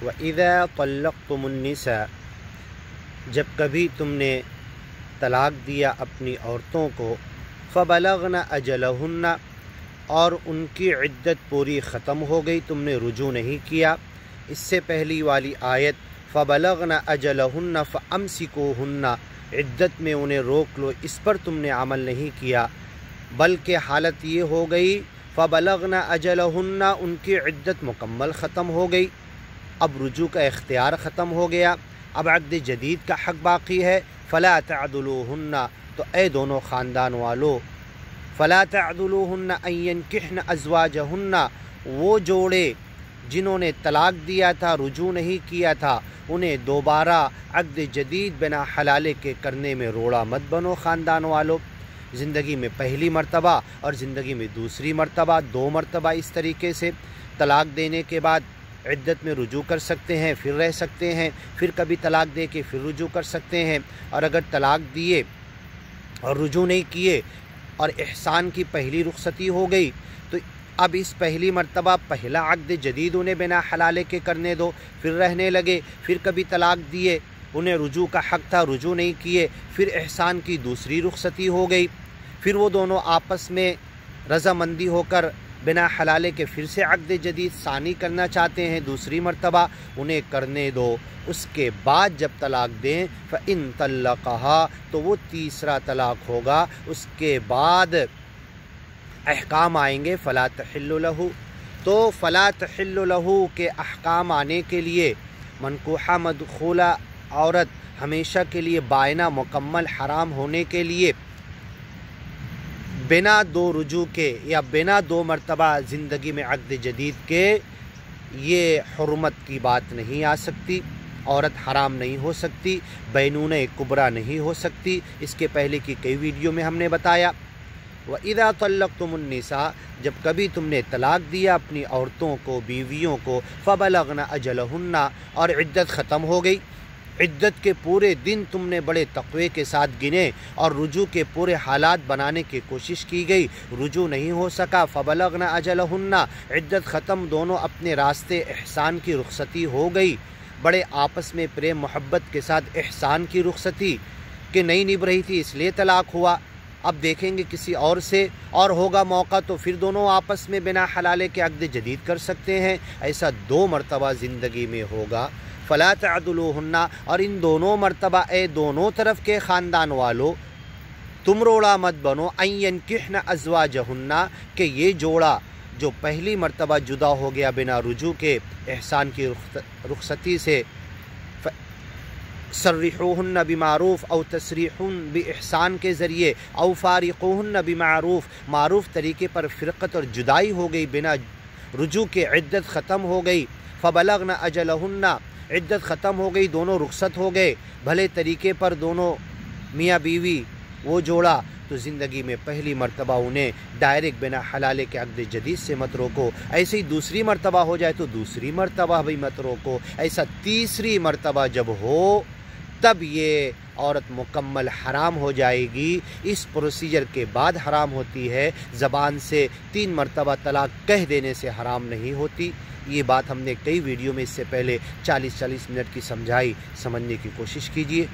وَإِذَا طَلَّقْتُمُ النِّسَاءَ، جب کبھی تم نے طلاق دیا اپنی عورتوں کو، فَبَلَغْنَ أَجَلَهُنَّ، اور ان کی عدت پوری ختم ہو گئی، تم نے رجوع نہیں کیا۔ اس سے پہلی والی آیت فَبَلَغْنَ أَجَلَهُنَّ فَأَمْسِكُوهُنَّ، عدت میں انہیں روک لو، اس پر تم نے عمل نہیں کیا، بلکہ حالت یہ ہو گئی فَبَلَغْنَ أَجَلَهُنَّ، ان کی عدت مکمل ختم ہو گئی، اب رجوع کا اختیار ختم ہو گیا، اب عقد جدید کا حق باقی ہے۔ فَلَا تَعْضُلُوهُنَّ، تو اے دونوں خاندان والو، فَلَا تَعْضُلُوهُنَّ أَن يَنكِحْنَ أَزْوَاجَهُنَّ، وہ جوڑے جنہوں نے طلاق دیا تھا، رجوع نہیں کیا تھا، انہیں دوبارہ عقد جدید بنا حلالے کے کرنے میں روڑا مت بنو خاندان والو۔ زندگی میں پہلی مرتبہ اور زندگی میں دوسری مرتبہ، 2 مرتبہ اس طریقے سے طلاق دینے کے بعد عدت میں رجوع کر سکتے ہیں، پھر رہ سکتے ہیں، پھر کبھی طلاق دے کے پھر رجوع کر سکتے ہیں، اور اگر طلاق دیے اور رجوع نہیں کیے اور احسان کی پہلی رخصتی ہو گئی تو اب اس پہلی مرتبہ پہلا عقد جدید انہیں بنا حلالے کے کرنے دو، پھر رہنے لگے، پھر کبھی طلاق دیے، انہیں رجوع کا حق تھا، رجوع نہیں کیے، پھر احسان کی دوسری رخصتی ہو گئی، پھر وہ دونوں آپس میں رضامندی ہو کر بنا حلالے کے پھر سے عقد جدید ثانی کرنا چاہتے ہیں، دوسری مرتبہ انہیں کرنے دو۔ اس کے بعد جب طلاق دیں فَإِن طَلَّقَهَا، تو وہ تیسرا طلاق ہوگا، اس کے بعد احکام آئیں گے فَلَا تَحِلُّ لَهُ، تو فَلَا تَحِلُّ لَهُ کے احکام آنے کے لیے منکوحہ مدخولہ عورت ہمیشہ کے لیے بائنہ مکمل حرام ہونے کے لیے بنا 2 رجوع کے یا بنا 2 مرتبہ زندگی میں عقد جدید کے یہ حرمت کی بات نہیں آ سکتی، عورت حرام نہیں ہو سکتی، بینونہ کبریٰ نہیں ہو سکتی، اس کے پہلے کی کئی ویڈیو میں ہم نے بتایا۔ وَإِذَا طَلَّقْتُمُ النِّسَاءَ، جب کبھی تم نے طلاق دیا اپنی عورتوں کو، بیویوں کو، فَبَلَغْنَ أَجَلَهُنَّ، اور عدت ختم ہو گئی، عدت کے پورے دن تم نے بڑے تقوی کے ساتھ گنے اور رجوع کے پورے حالات بنانے کی کوشش کی گئی، رجوع نہیں ہو سکا، فَبَلَغْنَ أَجَلَهُنَّ، عدت ختم، دونوں اپنے راستے احسان کی رخصتی ہو گئی، بڑے آپس میں پریم محبت کے ساتھ احسان کی رخصتی کہ نہیں نبھ رہی تھی اس لیے طلاق ہوا، اب دیکھیں گے کسی اور سے اور ہوگا موقع تو پھر دونوں آپس میں بنا حلالے کے عقد جدید کر سکتے ہیں، ایسا 2 مرتبہ زندگی میں ہوگا۔ فَلَا تَعْضُلُوهُنَّ، اور ان دونوں مرتبہ اے دونوں طرف کے خاندان والو تم روڑا مت بنو، أَن يَنكِحْنَ أَزْوَاجَهُنَّ، کہ یہ جوڑا جو پہلی مرتبہ جدا ہو گیا بنا رجوع کے احسان کی رخصتی سے، سرحوہن بمعروف او تسریحن باحسان کے ذریعے، او فارقوہن بمعروف، معروف طریقے پر فرقت اور جدائی ہو گئی بنا رجوع کے، عدت ختم ہو گئی، فبلغن اجلہن، عدت ختم ہو گئی، دونوں رخصت ہو گئے بھلے طریقے پر، دونوں میاں بیوی وہ جوڑا، تو زندگی میں پہلی مرتبہ انہیں ڈائریکٹ بنا حلالے کے عقد جدید سے مت روکو، ایسے ہی دوسری مرتبہ ہو جائے تو دوسری مرتبہ بھی مت روکو، ایسا تیسری مرتبہ جب ہو تب یہ عورت مکمل حرام ہو جائے گی۔ اس پروسیجر کے بعد حرام ہوتی ہے، زبان سے 3 مرتبہ طلاق کہہ دینے سے حرام نہیں ہوتی۔ یہ بات ہم نے کئی ویڈیو میں اس سے پہلے 40 منٹ کی سمجھائی، سمجھنے کی کوشش کیجیے۔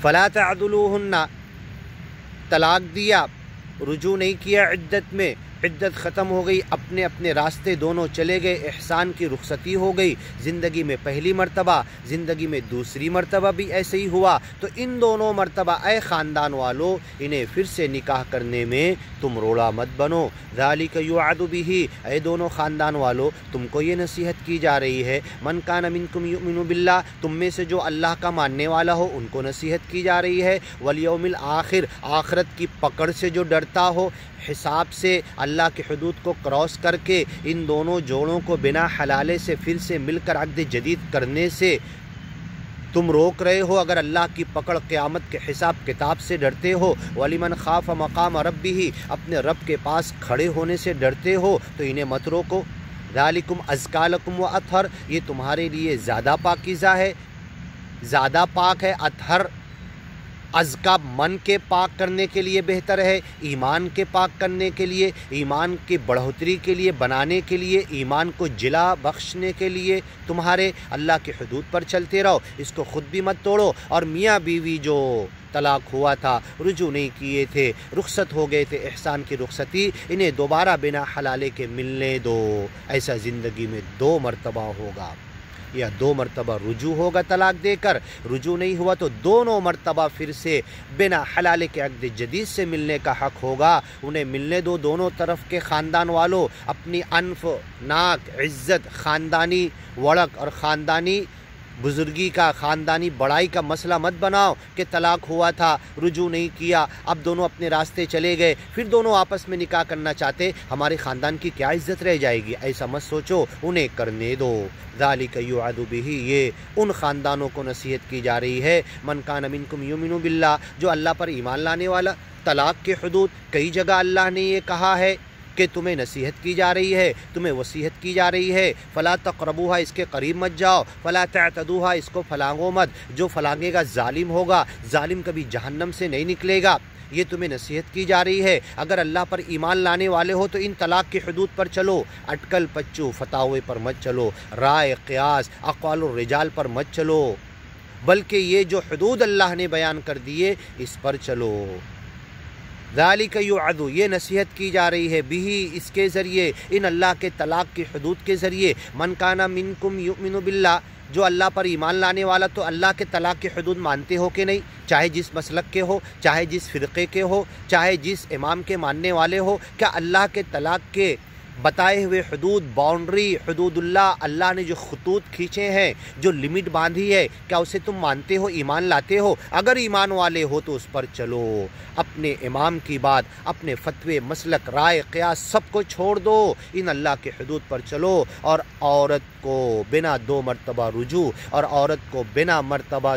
فَلَا تَعْضُلُوهُنَّ، طلاق دیا، رجوع نہیں کیا عدت میں، عدت ختم ہو گئی، اپنے اپنے راستے دونوں چلے گئے، احسان کی رخصتی ہو گئی، زندگی میں پہلی مرتبہ، زندگی میں دوسری مرتبہ بھی ایسے ہی ہوا، تو ان دونوں مرتبہ اے خاندان والو انہیں پھر سے نکاح کرنے میں تم روڑا مت بنو، ذالک یوعظ بہ، اے دونوں خاندان والو تم کو یہ نصیحت کی جا رہی ہے، من کان منکم یؤمن باللہ، تم میں سے جو اللہ کا ماننے والا ہو ان کو نصیحت کی جا رہی ہے، والیوم الآخر، آخرت کی پکڑ سے جو ڈرتا ہو، حساب سے اللہ کی حدود کو کراس کر کے ان دونوں جوڑوں کو بنا حلالے سے پھر سے مل کر عقد جدید کرنے سے تم روک رہے ہو، اگر اللہ کی پکڑ قیامت کے حساب کتاب سے ڈرتے ہو، وَلِمَنْ خَافَ مَقَامَ رَبِّهِ، اپنے رب کے پاس کھڑے ہونے سے ڈرتے ہو تو انہیں مت روکو، ذَلِكُمْ أَزْكَىٰ لَكُمْ وَأَطْهَرُ، یہ تمہارے لیے زیادہ پاکیزہ ہے، زیادہ پاک ہے، اطہر ازکا من کے پاک کرنے کے لیے بہتر ہے، ایمان کے پاک کرنے کے لیے، ایمان کی بڑھوتری کے لیے، بنانے کے لیے، ایمان کو جلا بخشنے کے لیے تمہارے اللہ کی حدود پر چلتے رہو، اس کو خود بھی مت توڑو۔ اور میاں بیوی جو طلاق ہوا تھا، رجوع نہیں کیے تھے، رخصت ہو گئے تھے احسان کی رخصتی، انہیں دوبارہ بنا حلالے کے ملنے دو۔ ایسا زندگی میں 2 مرتبہ ہوگا، یا 2 مرتبہ رجوع ہوگا طلاق دے کر، رجوع نہیں ہوا تو دونوں مرتبہ پھر سے بنا حلالے کے عقد جدید سے ملنے کا حق ہوگا۔ انہیں ملنے دو، دونوں طرف کے خاندان والوں، اپنی انف، ناک، عزت، خاندانی وڑک اور خاندانی بزرگی کا، خاندانی بڑائی کا مسئلہ مت بناؤ کہ طلاق ہوا تھا، رجوع نہیں کیا، اب دونوں اپنے راستے چلے گئے، پھر دونوں آپس میں نکاح کرنا چاہتے، ہمارے خاندان کی کیا عزت رہ جائے گی؟ ایسا مت سوچو، انہیں کرنے دو۔ ذالک یوعظ بہ، یہ ان خاندانوں کو نصیحت کی جا رہی ہے، من کان منکم یؤمن باللہ، جو اللہ پر ایمان لانے والا۔ طلاق کے حدود کئی جگہ اللہ نے یہ کہا ہے کہ تمہیں نصیحت کی جا رہی ہے، تمہیں وصیحت کی جا رہی ہے، فلا تقربوہا، اس کے قریب مت جاؤ، فلا تعتدوہا، اس کو پھلانگو مت، جو پھلانگے گا ظالم ہوگا، ظالم کبھی جہنم سے نہیں نکلے گا، یہ تمہیں نصیحت کی جا رہی ہے۔ اگر اللہ پر ایمان لانے والے ہو تو ان طلاق کی حدود پر چلو، اٹکل پچو فتاوے پر مت چلو، رائے قیاس اقوال الرجال پر مت چلو، بلکہ یہ جو حدود اللہ نے بیان کر دیے اس پر چلو۔ ذالک یوعظ، یہ نصیحت کی جا رہی ہے، بھی اس کے ذریعے، ان اللہ کے طلاق کی حدود کے ذریعے، من کان منکم یؤمن باللہ، جو اللہ پر ایمان لانے والا، تو اللہ کے طلاق کی حدود مانتے ہو کہ نہیں؟ چاہے جس مسلک کے ہو، چاہے جس فرقے کے ہو، چاہے جس امام کے ماننے والے ہو، کیا اللہ کے طلاق کے بتائے ہوئے حدود، باؤنڈری، حدود اللہ نے جو خطوط کھینچے ہیں، جو لمٹ باندھی ہے، کیا اسے تم مانتے ہو، ایمان لاتے ہو؟ اگر ایمان والے ہو تو اس پر چلو، اپنے امام کی بات، اپنے فتوے، مسلک، رائے، قیاس سب کو چھوڑ دو، ان اللہ کے حدود پر چلو، اور عورت کو بنا 2 مرتبہ رجوع، اور عورت کو بنا مرتبہ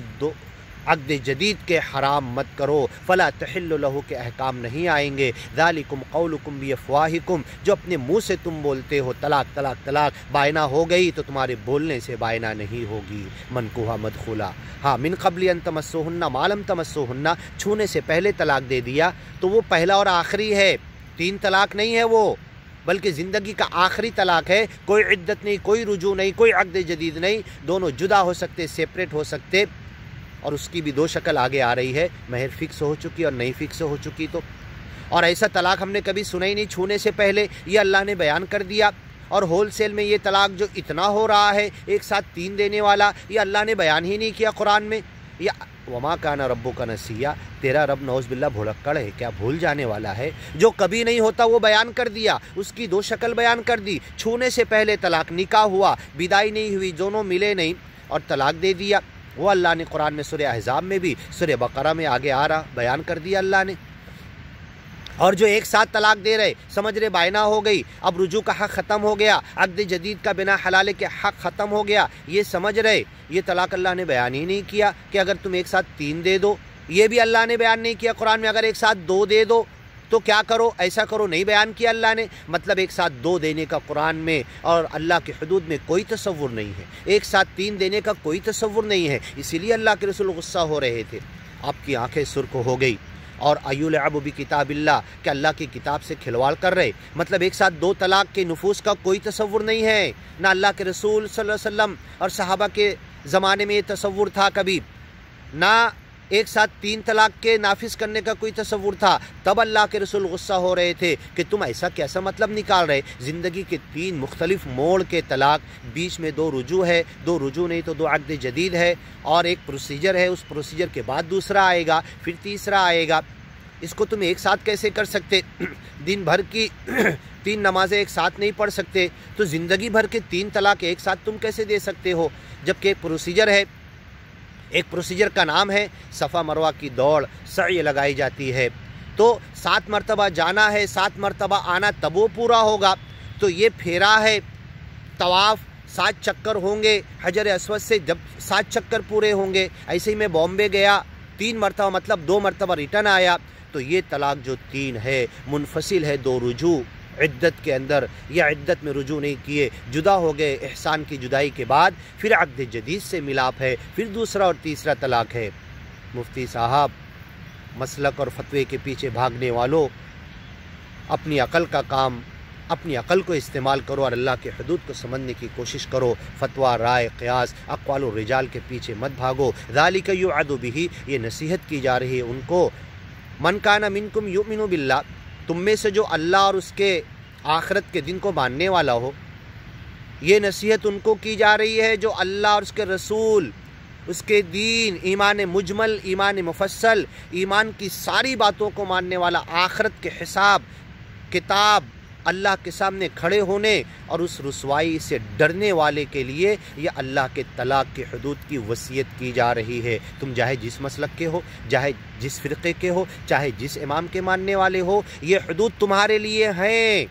عقد جدید کے حرام مت کرو، فلا تحل لہ کے احکام نہیں آئیں گے۔ ذالکم قولکم بافواہکم، جو اپنے منہ سے تم بولتے ہو طلاق طلاق طلاق، بائنا ہو گئی تو تمہارے بولنے سے بائنا نہیں ہوگی، منکوحا مدخولا۔ ہاں، من قبل ان تمسوہن ما لم تمسوہن، چھونے سے پہلے طلاق دے دیا تو وہ پہلا اور آخری ہے، 3 طلاق نہیں ہے وہ، بلکہ زندگی کا آخری طلاق ہے، کوئی عدت نہیں، کوئی رجوع نہیں، کوئی عقد جدید نہیں، دونوں جدا ہو سکتے، سیپریٹ ہو سکتے، اور اس کی بھی 2 شکل آگے آ رہی ہے، مہر فکس ہو چکی اور نہیں فکس ہو چکی تو، اور ایسا طلاق ہم نے کبھی سنا ہی نہیں چھونے سے پہلے، یہ اللہ نے بیان کر دیا۔ اور ہول سیل میں یہ طلاق جو اتنا ہو رہا ہے، ایک ساتھ 3 دینے والا، یہ اللہ نے بیان ہی نہیں کیا قرآن میں۔ یا وما کان ربک نسیا، تیرا رب نعوذ باللہ بھلکڑ ہے کیا، بھول جانے والا ہے؟ جو کبھی نہیں ہوتا وہ بیان کر دیا، اس کی 2 شکل بیان کر دی، چھونے سے پہلے طلاق، نکاح ہوا، بدائی نہیں ہوئی، دونوں ملے نہیں اور طلاق دے دیا، وہ اللہ نے قرآن میں سورہ احزاب میں بھی، سورہ بقرہ میں آگے آ رہا، بیان کر دیا اللہ نے۔ اور جو ایک ساتھ طلاق دے رہے، سمجھ رہے بائنا ہو گئی، اب رجوع کا حق ختم ہو گیا، عقد جدید کا بنا حلالے کے حق ختم ہو گیا، یہ سمجھ رہے، یہ طلاق اللہ نے بیان ہی نہیں کیا کہ اگر تم ایک ساتھ 3 دے دو، یہ بھی اللہ نے بیان نہیں کیا قرآن میں، اگر ایک ساتھ 2 دے دو تو کیا کرو، ایسا کرو، نہیں بیان کیا اللہ نے۔ مطلب ایک ساتھ 2 دینے کا قرآن میں اور اللہ کی حدود میں کوئی تصور نہیں ہے، ایک ساتھ 3 دینے کا کوئی تصور نہیں ہے، اسی لیے اللہ کے رسول غصہ ہو رہے تھے، آپ کی آنکھیں سرخ ہو گئی۔ اور ایلعب بکتاب اللہ، کہ اللہ کی کتاب سے کھلواڑ کر رہے، مطلب ایک ساتھ 2 طلاق کے نفوذ کا کوئی تصور نہیں ہے، نہ اللہ کے رسول صلی اللہ علیہ وسلم اور صحابہ کے زمانے میں یہ تصور تھا کبھی، نہ ایک ساتھ 3 طلاق کے نافذ کرنے کا کوئی تصور تھا، تب اللہ کے رسول غصہ ہو رہے تھے کہ تم ایسا کیسا مطلب نکال رہے، زندگی کے 3 مختلف موڑ کے طلاق، بیچ میں 2 رجوع ہے، 2 رجوع نہیں تو 2 عقد جدید ہے، اور ایک پروسیجر ہے، اس پروسیجر کے بعد دوسرا آئے گا، پھر تیسرا آئے گا، اس کو تم ایک ساتھ کیسے کر سکتے؟ دن بھر کی 3 نمازیں ایک ساتھ نہیں پڑھ سکتے تو زندگی بھر کے 3 طلاق ایک ساتھ تم کیسے دے سکتے ہو؟ جبکہ ایک پروسیجر ہے، ایک پروسیجر کا نام ہے صفا مروہ کی دوڑ، سعی لگائی جاتی ہے، تو 7 مرتبہ جانا ہے، 7 مرتبہ آنا، تب وہ پورا ہوگا۔ تو یہ پھیرا ہے، طواف 7 چکر ہوں گے حجر اسود سے، جب 7 چکر پورے ہوں گے، ایسے ہی میں بامبے گیا 3 مرتبہ، مطلب 2 مرتبہ ریٹرن آیا، تو یہ طلاق جو 3 ہے منفصل ہے، 2 رجوع عدت کے اندر، یا عدت میں رجوع نہیں کیے، جدا ہو گئے احسان کی جدائی کے بعد، پھر عقد جدید سے ملاپ ہے، پھر دوسرا اور تیسرا طلاق ہے۔ مفتی صاحب مسلک اور فتوے کے پیچھے بھاگنے والوں، اپنی عقل کا کام، اپنی عقل کو استعمال کرو اور اللہ کے حدود کو سمجھنے کی کوشش کرو۔ فتویٰ، رائے، قیاس، اقوال و رجال کے پیچھے مت بھاگو۔ ذالک یوعظ بہ، یہ نصیحت کی جا رہی ہے ان کو۔ من کان منکم یؤمن باللہ، تم میں سے جو اللہ اور اس کے آخرت کے دن کو ماننے والا ہو، یہ نصیحت ان کو کی جا رہی ہے جو اللہ اور اس کے رسول، اس کے دین، ایمان مجمل، ایمان مفصل، ایمان کی ساری باتوں کو ماننے والا، آخرت کے حساب کتاب، اللہ کے سامنے کھڑے ہونے اور اس رسوائی سے ڈرنے والے کے لیے یہ اللہ کے طلاق کی حدود کی وصیت کی جا رہی ہے۔ تم چاہے جس مسلک کے ہو، چاہے جس فرقے کے ہو، چاہے جس امام کے ماننے والے ہو، یہ حدود تمہارے لیے ہیں۔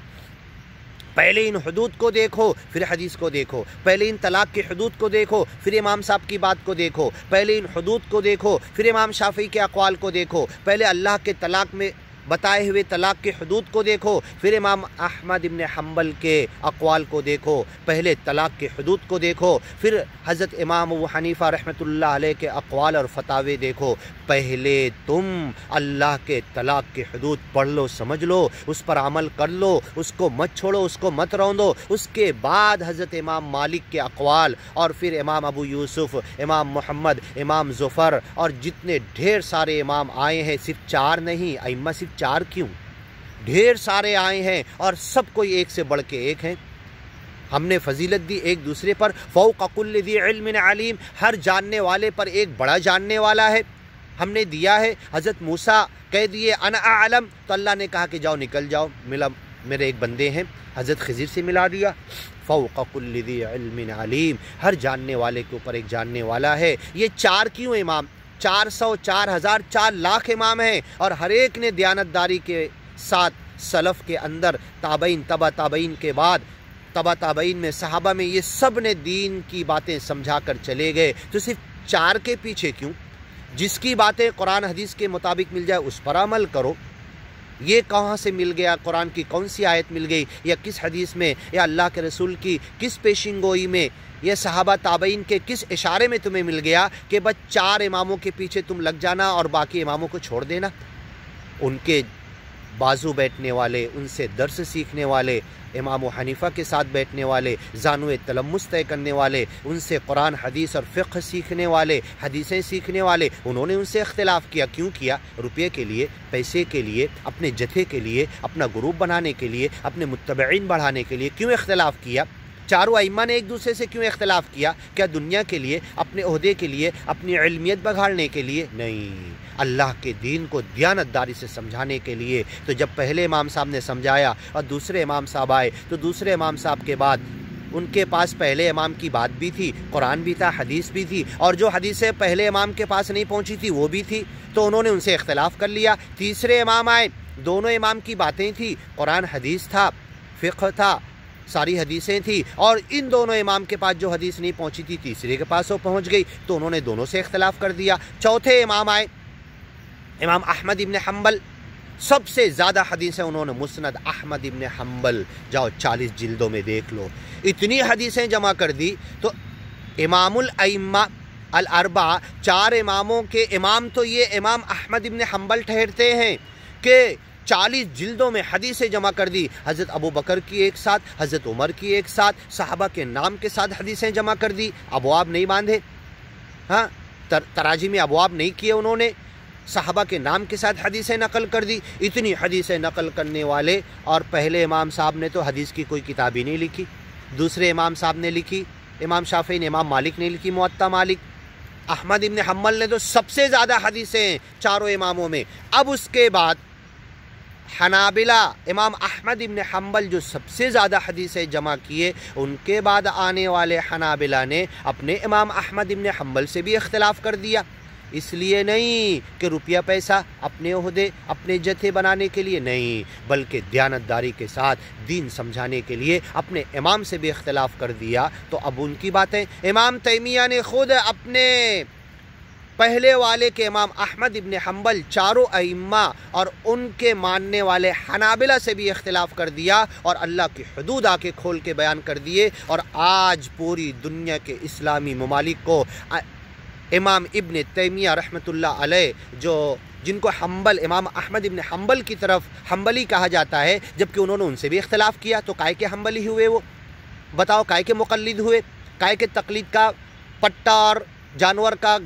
پہلے ان حدود کو دیکھو، پھر حدیث کو دیکھو۔ پہلے ان طلاق کی حدود کو دیکھو، پھر امام صاحب کی بات کو دیکھو۔ پہلے ان حدود کو دیکھو، پھر امام شافعی کے اقوال کو دیکھو۔ پہلے اللہ کے طلاق میں بتائے ہوئے طلاق کی حدود کو دیکھو، پھر امام احمد ابن حنبل کے اقوال کو دیکھو۔ پہلے طلاق کی حدود کو دیکھو، پھر حضرت امام ابو حنیفہ رحمۃ اللہ علیہ کے اقوال اور فتاوے دیکھو۔ پہلے تم اللہ کے طلاق کی حدود پڑھ لو، سمجھ لو، اس پر عمل کر لو، اس کو مت چھوڑو، اس کو مت روندو۔ اس کے بعد حضرت امام مالک کے اقوال، اور پھر امام ابو یوسف، امام محمد، امام ظفر، اور جتنے ڈھیر سارے امام آئے ہیں، صرف 4 نہیں، ائمہ صرف 4 کیوں، ڈھیر سارے آئے ہیں اور سب کوئی ایک سے بڑھ کے ایک ہیں۔ ہم نے فضیلت دی ایک دوسرے پر، فوق کل ذی علم علیم، ہر جاننے والے پر ایک بڑا جاننے والا ہے، ہم نے دیا ہے۔ حضرت موسیٰ کہہ دیے انا اعلم، تو اللہ نے کہا کہ جاؤ نکل جاؤ، ملا میرے ایک بندے ہیں، حضرت خضر سے ملا دیا۔ فوق کل ذی علم علیم، ہر جاننے والے کے اوپر ایک جاننے والا ہے۔ یہ 4 کیوں امام؟ 400، 4000، 4 لاکھ امام ہیں، اور ہر ایک نے دیانتداری کے ساتھ سلف کے اندر، تابعین، تبع تابعین کے بعد، تبع تابعین میں، صحابہ میں، یہ سب نے دین کی باتیں سمجھا کر چلے گئے۔ تو صرف 4 کے پیچھے کیوں؟ جس کی باتیں قرآن حدیث کے مطابق مل جائے اس پر عمل کرو۔ یہ کہاں سے مل گیا؟ قرآن کی کون سی آیت مل گئی، یا کس حدیث میں، یا اللہ کے رسول کی کس پیشین گوئی میں، یا صحابہ تابعین کے کس اشارے میں تمہیں مل گیا کہ بس 4 اماموں کے پیچھے تم لگ جانا اور باقی اماموں کو چھوڑ دینا؟ ان کے بازو بیٹھنے والے، ان سے درس سیکھنے والے، امام حنیفہ کے ساتھ بیٹھنے والے، زانو تلمس طے کرنے والے، ان سے قرآن حدیث اور فقہ سیکھنے والے، حدیثیں سیکھنے والے، انہوں نے ان سے اختلاف کیا۔ کیوں کیا؟ روپے کے لیے، پیسے کے لیے، اپنے جتھے کے لیے، اپنا گروپ بنانے کے لیے، اپنے متبعین بڑھانے کے لیے کیوں اختلاف کیا؟ 4 ائمہ نے ایک دوسرے سے کیوں اختلاف کیا؟ کیا دنیا کے لیے، اپنے عہدے کے لیے، اپنی علمیت بگاڑنے کے لیے؟ نہیں، اللہ کے دین کو دیانتداری سے سمجھانے کے لیے۔ تو جب پہلے امام صاحب نے سمجھایا اور دوسرے امام صاحب آئے، تو دوسرے امام صاحب کے بعد ان کے پاس پہلے امام کی بات بھی تھی، قرآن بھی تھا، حدیث بھی تھی، اور جو حدیثیں پہلے امام کے پاس نہیں پہنچی تھی وہ بھی تھی، تو انہوں نے ان سے اختلاف کر لیا۔ تیسرے امام آئے، دونوں امام کی باتیں تھیں، قرآن حدیث تھا، فقہ تھا، ساری حدیثیں تھیں، اور ان دونوں امام کے پاس جو حدیث نہیں پہنچی تھی تیسرے کے پاس وہ پہنچ گئی، تو انہوں نے دونوں سے اختلاف کر دیا۔ چوتھے امام آئے، امام احمد ابن حنبل، سب سے زیادہ حدیثیں انہوں نے مسند احمد ابن حنبل، جاؤ 40 جلدوں میں دیکھ لو، اتنی حدیثیں جمع کر دی۔ تو امام الائمہ الاربعہ، 4 اماموں کے امام تو یہ امام احمد ابن حنبل ٹھہرتے ہیں کہ 40 جلدوں میں حدیثیں جمع کر دی۔ حضرت ابو بکر کی ایک ساتھ، حضرت عمر کی ایک ساتھ، صحابہ کے نام کے ساتھ حدیثیں جمع کر دی، ابواب نہیں باندھے، ہاں تراجی میں ابواب نہیں کیے انہوں نے، صحابہ کے نام کے ساتھ حدیثیں نقل کر دی۔ اتنی حدیثیں نقل کرنے والے، اور پہلے امام صاحب نے تو حدیث کی کوئی کتاب ہی نہیں لکھی، دوسرے امام صاحب نے لکھی، امام شافعی نے، امام مالک نے لکھی موطا مالک، احمد ابن حنبل نے تو سب سے زیادہ حدیثیں ہیں 4 اماموں میں۔ اب اس کے بعد حنابلہ، امام احمد ابن حنبل جو سب سے زیادہ حدیثیں جمع کیے، ان کے بعد آنے والے حنابلہ نے اپنے امام احمد ابن حنبل سے بھی اختلاف کر دیا۔ اس لیے نہیں کہ روپیہ پیسہ، اپنے عہدے، اپنے جتھے بنانے کے لیے نہیں، بلکہ دیانتداری کے ساتھ دین سمجھانے کے لیے اپنے امام سے بھی اختلاف کر دیا۔ تو اب ان کی باتیں، امام تیمیہ نے خود اپنے پہلے والے کے امام احمد ابن حنبل، 4 ائمہ اور ان کے ماننے والے حنابلہ سے بھی اختلاف کر دیا، اور اللہ کی حدود آ کے کھول کے بیان کر دیے۔ اور آج پوری دنیا کے اسلامی ممالک کو امام ابن تیمیہ رحمۃ اللہ علیہ جو جن کو حنبل امام احمد ابن حنبل کی طرف حنبلی کہا جاتا ہے، جبکہ انہوں نے ان سے بھی اختلاف کیا، تو کائے کے حنبلی ہوئے وہ؟ بتاؤ کائے کے مقلد ہوئے؟ کائے کے تقلید کا پٹا اور جانور کا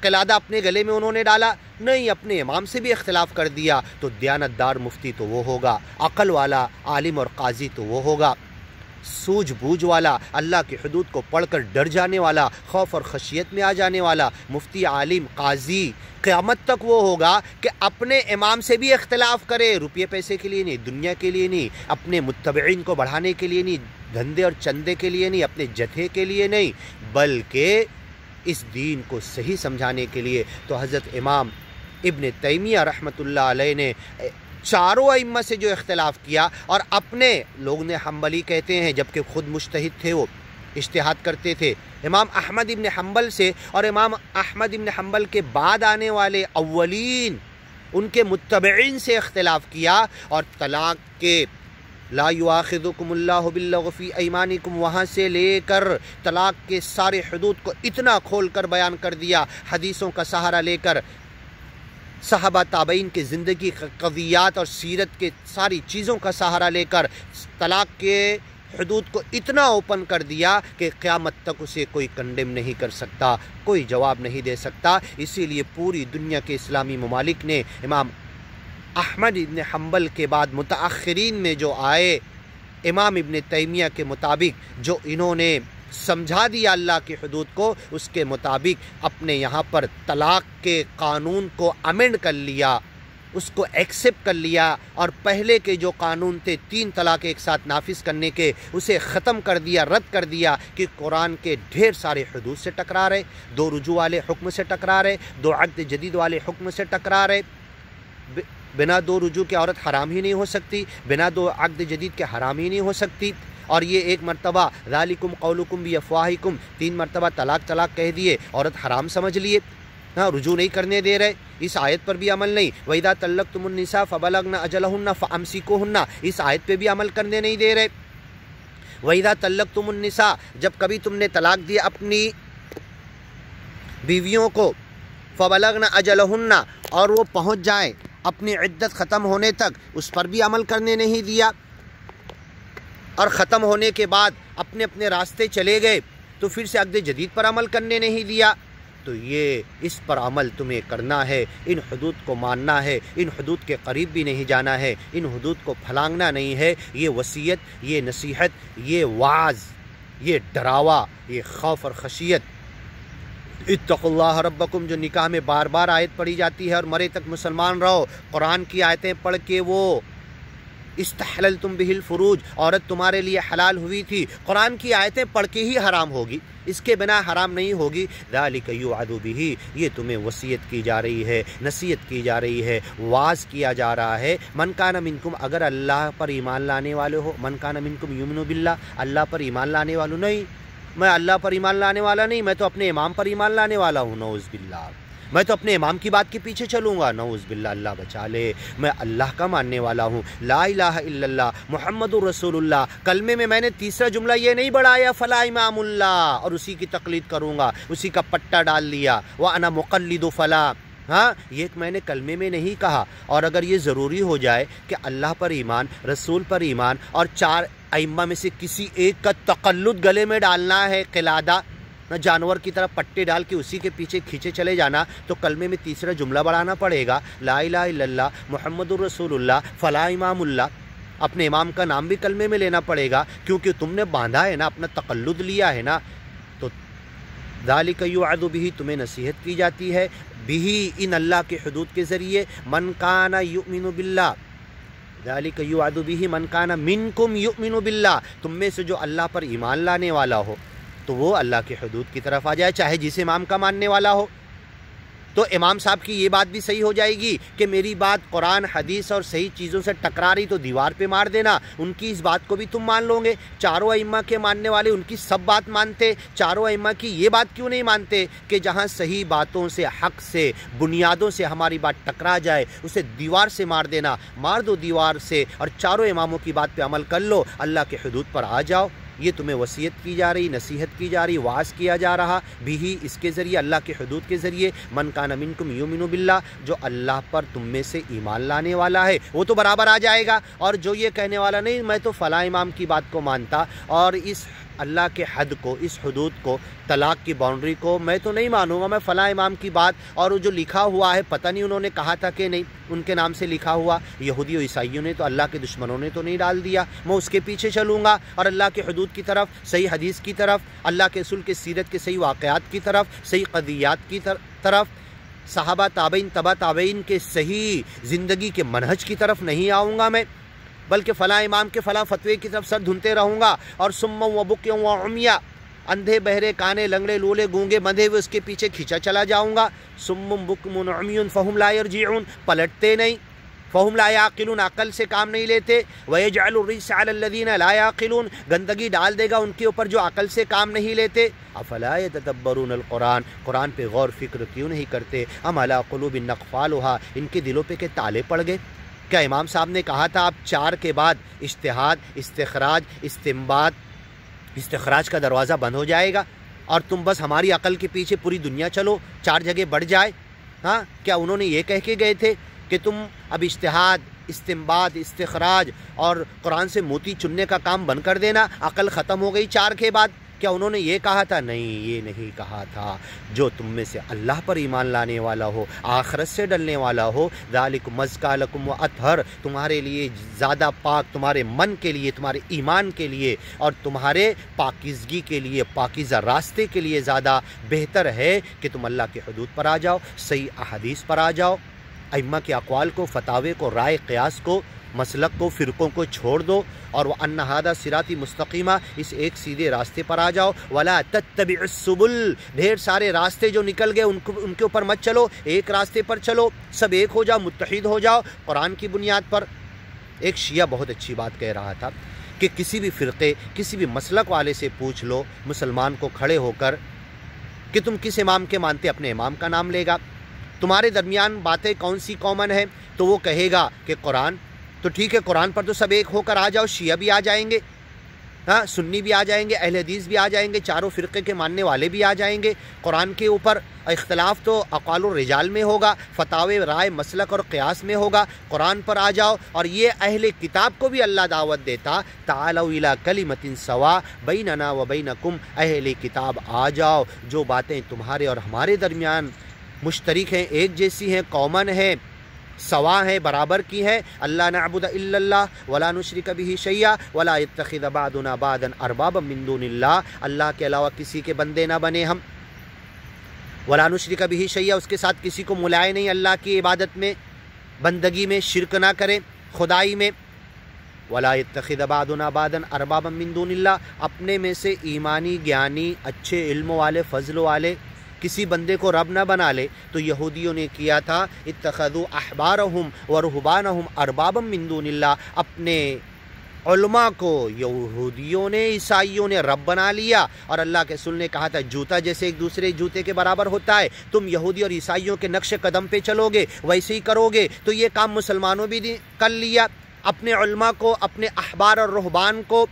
قلادہ اپنے گلے میں انہوں نے ڈالا؟ نہیں، اپنے امام سے بھی اختلاف کر دیا، تو دیانتدار مفتی تو وہ ہوگا، عقل والا عالم اور قاضی تو وہ ہوگا، سوجھ بوجھ والا، اللہ کی حدود کو پڑھ کر ڈر جانے والا، خوف اور خشیت میں آ جانے والا مفتی، عالم، قاضی قیامت تک وہ ہوگا کہ اپنے امام سے بھی اختلاف کرے، روپیے پیسے کے لیے نہیں، دنیا کے لیے نہیں، اپنے متبعین کو بڑھانے کے لیے نہیں، دھندے اور چندے کے لیے نہیں، اپنے جتھے کے لیے نہیں، بلکہ اس دین کو صحیح سمجھانے کے لیے۔ تو حضرت امام ابن تیمیہ رحمۃ اللہ علیہ نے چاروں ائمہ سے جو اختلاف کیا، اور اپنے لوگ نے حنبلی کہتے ہیں جبکہ خود مجتہد تھے، وہ اجتہاد کرتے تھے، امام احمد ابن حنبل سے اور امام احمد ابن حنبل کے بعد آنے والے اولین ان کے متبعین سے اختلاف کیا، اور طلاق کے لا یؤاخذکم اللہ باللغو فی ایمانکم وہاں سے لے کر طلاق کے سارے حدود کو اتنا کھول کر بیان کر دیا، حدیثوں کا سہارا لے کر، صحابہ تابعین کے زندگی قضیات اور سیرت کے ساری چیزوں کا سہارا لے کر طلاق کے حدود کو اتنا اوپن کر دیا کہ قیامت تک اسے کوئی کنڈیم نہیں کر سکتا، کوئی جواب نہیں دے سکتا۔ اسی لیے پوری دنیا کے اسلامی ممالک نے امام احمد ابن حنبل کے بعد متاخرین میں جو آئے، امام ابن تیمیہ کے مطابق جو انہوں نے سمجھا دیا اللہ کی حدود کو، اس کے مطابق اپنے یہاں پر طلاق کے قانون کو امینڈ کر لیا، اس کو ایکسیپٹ کر لیا، اور پہلے کے جو قانون تھے 3 طلاق ایک ساتھ نافذ کرنے کے، اسے ختم کر دیا، رد کر دیا، کہ قرآن کے ڈھیر سارے حدود سے ٹکرا رہے، 2 رجوع والے حکم سے ٹکرا رہے، 2 عقد جدید والے حکم سے ٹکرا رہے، بنا 2 رجوع کے عورت حرام ہی نہیں ہو سکتی، بنا 2 عقد جدید کے حرام ہی نہیں ہو سکتی، اور یہ 1 مرتبہ ذالکم قولکم بافواہکم 3 مرتبہ طلاق کہہ دیے، عورت حرام سمجھ لیے، ہاں رجوع نہیں کرنے دے رہے، اس آیت پر بھی عمل نہیں، وَإِذَا طَلَّقْتُمُ النِّسَاءَ فَبَلَغْنَ أَجَلَهُنَّ فَأَمْسِكُوهُنَّ اس آیت پہ بھی عمل کرنے نہیں دے رہے، وَإِذَا طَلَّقْتُمُ النِّسَاءَ جب کبھی تم نے طلاق دیا اپنی بیویوں کو، فَبَلَغْنَ أَجَلَهُنَّ اور وہ پہنچ جائیں اپنی عدت ختم ہونے تک، اس پر بھی عمل کرنے نہیں دیا، اور ختم ہونے کے بعد اپنے اپنے راستے چلے گئے، تو پھر سے عقد جدید پر عمل کرنے نہیں دیا۔ تو یہ اس پر عمل تمہیں کرنا ہے، ان حدود کو ماننا ہے، ان حدود کے قریب بھی نہیں جانا ہے، ان حدود کو پھلانگنا نہیں ہے۔ یہ وصیت، یہ نصیحت، یہ وعظ، یہ ڈراوا، یہ خوف اور خشیت، اتقوا اللہ ربکم جو نکاح میں بار بار آیت پڑھی جاتی ہے، اور مرے تک مسلمان رہو، قرآن کی آیتیں پڑھ کے وہ استحللتم بہ الفروج، عورت تمہارے لیے حلال ہوئی تھی، قرآن کی آیتیں پڑھ کے ہی حرام ہوگی، اس کے بنا حرام نہیں ہوگی۔ ذالک یوعظ بہ، یہ تمہیں وصیت کی جا رہی ہے، نصیحت کی جا رہی ہے، واعظ کیا جا رہا ہے۔ من کان منکم، اگر اللہ پر ایمان لانے والے ہو، من کان منکم یؤمن باللہ، اللہ پر ایمان لانے والوں، نہیں میں اللہ پر ایمان لانے والا نہیں، میں تو اپنے امام پر ایمان لانے والا ہوں، نعوذ باللہ، میں تو اپنے امام کی بات کے پیچھے چلوں گا، نعوذ باللہ، اللہ بچا لے، میں اللہ کا ماننے والا ہوں، لا الہ الا اللہ محمد الرسول اللہ، کلمے میں نے تیسرا جملہ یہ نہیں بڑھایا فلا امام اللہ اور اسی کی تقلید کروں گا، اسی کا پٹا ڈال لیا، وانا مقلد فلا، ہاں یہ میں نے کلمے میں نہیں کہا۔ اور اگر یہ ضروری ہو جائے کہ اللہ پر ایمان، رسول پر ایمان، اور 4 ائمہ میں سے کسی ایک کا تقلد گلے میں ڈالنا ہے، قلادہ نہ جانور کی طرح پٹے ڈال کے اسی کے پیچھے کھینچے چلے جانا، تو کلمے میں تیسرا جملہ بڑھانا پڑے گا، لا الہ الا اللہ محمد الرسول اللہ فلا امام اللہ، اپنے امام کا نام بھی کلمے میں لینا پڑے گا، کیونکہ تم نے باندھا ہے نا، اپنا تقلد لیا ہے نا۔ تو ذالک یوعظ بہ، تمہیں نصیحت کی جاتی ہے، بہ ان اللہ کے حدود کے ذریعے، من کان یؤمن باللہ، ذالک یوعظ بہ من کان منکم یؤمن باللہ، تم میں سے جو اللہ پر ایمان لانے والا ہو تو وہ اللہ کے حدود کی طرف آ جائے، چاہے جس امام کا ماننے والا ہو۔ تو امام صاحب کی یہ بات بھی صحیح ہو جائے گی کہ میری بات قرآن حدیث اور صحیح چیزوں سے ٹکرا رہی تو دیوار پہ مار دینا، ان کی اس بات کو بھی تم مان لو گے۔ 4 ائمہ کے ماننے والے ان کی سب بات مانتے، 4 ائمہ کی یہ بات کیوں نہیں مانتے کہ جہاں صحیح باتوں سے، حق سے، بنیادوں سے ہماری بات ٹکرا جائے اسے دیوار سے مار دینا، مار دو دیوار سے، اور 4 اماموں کی بات پہ عمل کر لو، اللہ کے حدود پر آ جاؤ۔ یہ تمہیں وصیت کی جا رہی، نصیحت کی جا رہی، واعظ کیا جا رہا بھی اس کے ذریعے، اللہ کے حدود کے ذریعے، من کان منکم یؤمن باللہ، جو اللہ پر تم میں سے ایمان لانے والا ہے وہ تو برابر آ جائے گا، اور جو یہ کہنے والا نہیں میں تو فلاں امام کی بات کو مانتا اور اس اللہ کے حد کو، اس حدود کو، طلاق کی باؤنڈری کو میں تو نہیں مانوں گا، میں فلاں امام کی بات، اور جو لکھا ہوا ہے پتہ نہیں انہوں نے کہا تھا کہ نہیں، ان کے نام سے لکھا ہوا، یہودی و عیسائیوں نے تو، اللہ کے دشمنوں نے تو نہیں ڈال دیا، میں اس کے پیچھے چلوں گا اور اللہ کے حدود کی طرف، صحیح حدیث کی طرف، اللہ کے رسول کے سیرت کے صحیح واقعات کی طرف، صحیح قضیات کی طرف، صحابہ تابعین تبع تابعین کے صحیح زندگی کے منہج کی طرف نہیں آؤں گا میں، بلکہ فلاں امام کے فلاں فتوے کی طرف سر دھنتے رہوں گا، اور سم و بکم و عمیا، اندھے بہرے کانے لنگڑے لولے گونگے بندھے ہوئے اس کے پیچھے کھینچا چلا جاؤں گا، سم بکم عمی فہم لا یرجعون، پلٹتے نہیں، فہم لا یعقلون، عقل سے کام نہیں لیتے، ویجعل الرجس علی الذین لا یعقلون، گندگی ڈال دے گا ان کے اوپر جو عقل سے کام نہیں لیتے، افلا یتدبرون القرآن، قرآن پہ غور فکر کیوں نہیں کرتے، ام علی قلوب اقفالها، ان کے دلوں پہ کہ تالے پڑ گئے، کیا امام صاحب نے کہا تھا اب 4 کے بعد اجتہاد، استخراج، استنباط، استخراج کا دروازہ بند ہو جائے گا اور تم بس ہماری عقل کے پیچھے پوری دنیا چلو، 4 جگہ بڑھ جائے؟ ہاں، کیا انہوں نے یہ کہہ کے گئے تھے کہ تم اب اجتہاد، استنباط، استخراج اور قرآن سے موتی چننے کا کام بند کر دینا، عقل ختم ہو گئی 4 کے بعد؟ کیا انہوں نے یہ کہا تھا؟ نہیں، یہ نہیں کہا تھا۔ جو تم میں سے اللہ پر ایمان لانے والا ہو، آخرت سے ڈلنے والا ہو، ذالکم ازکیٰ لکم واطہر، تمہارے لیے زیادہ پاک، تمہارے من کے لیے، تمہارے ایمان کے لیے اور تمہارے پاکیزگی کے لیے، پاکیزہ راستے کے لیے زیادہ بہتر ہے کہ تم اللہ کے حدود پر آ جاؤ، صحیح احادیث پر آ جاؤ، ائمہ کے اقوال کو، فتاوے کو، رائے قیاس کو، مسلک کو، فرقوں کو چھوڑ دو، اور وَأَنَّ هَذَا صِرَاطِي مُسْتَقِيمًا، اس ایک سیدھے راستے پر آ جاؤ، وَلَا تَتَّبِعُوا السُّبُلَ، ڈھیر سارے راستے جو نکل گئے ان کے اوپر مت چلو، ایک راستے پر چلو، سب ایک ہو جاؤ، متحد ہو جاؤ قرآن کی بنیاد پر۔ ایک شیعہ بہت اچھی بات کہہ رہا تھا کہ کسی بھی فرقے، کسی بھی مسلک والے سے پوچھ لو مسلمان کو کھڑے ہو کر کہ تم کس امام کے مانتے، اپنے امام کا نام لے گا، تمہارے درمیان باتیں کون سی کامن ہیں، تو وہ کہے گا کہ قرآن، تو ٹھیک ہے قرآن پر تو سب ایک ہو کر آ جاؤ، شیعہ بھی آ جائیں گے، ہاں سنی بھی آ جائیں گے، اہل حدیث بھی آ جائیں گے، چاروں فرقے کے ماننے والے بھی آ جائیں گے، قرآن کے اوپر اختلاف تو اقوال الرجال میں ہوگا، فتاوے، رائے، مسلک اور قیاس میں ہوگا، قرآن پر آ جاؤ۔ اور یہ اہل کتاب کو بھی اللہ دعوت دیتا، تعالوا الی کلمۃ سواء بیننا و بینکم، اہل کتاب آ جاؤ، جو باتیں تمہارے اور ہمارے درمیان مشترک ہیں، ایک جیسی ہیں، کامن ہیں، سوا ہیں، برابر کی ہے، اللہ نعبد الا اللہ ولا نشرک بہ شیئا ولا یتخذ بعضنا بعضا اربابا من دون اللہ، اللہ کے علاوہ کسی کے بندے نہ بنے ہم، ولا نشرک بہ شیئا، اس کے ساتھ کسی کو ملائے نہیں، اللہ کی عبادت میں، بندگی میں شرک نہ کریں، خدائی میں، ولا یتخذ بعضنا بعضا اربابا من دون اللہ، اپنے میں سے ایمانی، گیانی، اچھے علم والے، فضل والے کسی بندے کو رب نہ بنا لے۔ تو یہودیوں نے کیا تھا، اتخذوا احبارہم ورہبانہم اربابا من دون اللہ، اپنے علماء کو یہودیوں نے، عیسائیوں نے رب بنا لیا، اور اللہ کے رسول نے کہا تھا جوتا جیسے ایک دوسرے جوتے کے برابر ہوتا ہے، تم یہودی اور عیسائیوں کے نقش قدم پہ چلو گے، ویسے ہی کرو گے۔ تو یہ کام مسلمانوں بھی کر لیا، اپنے علماء کو، اپنے احبار اور رہبان کو،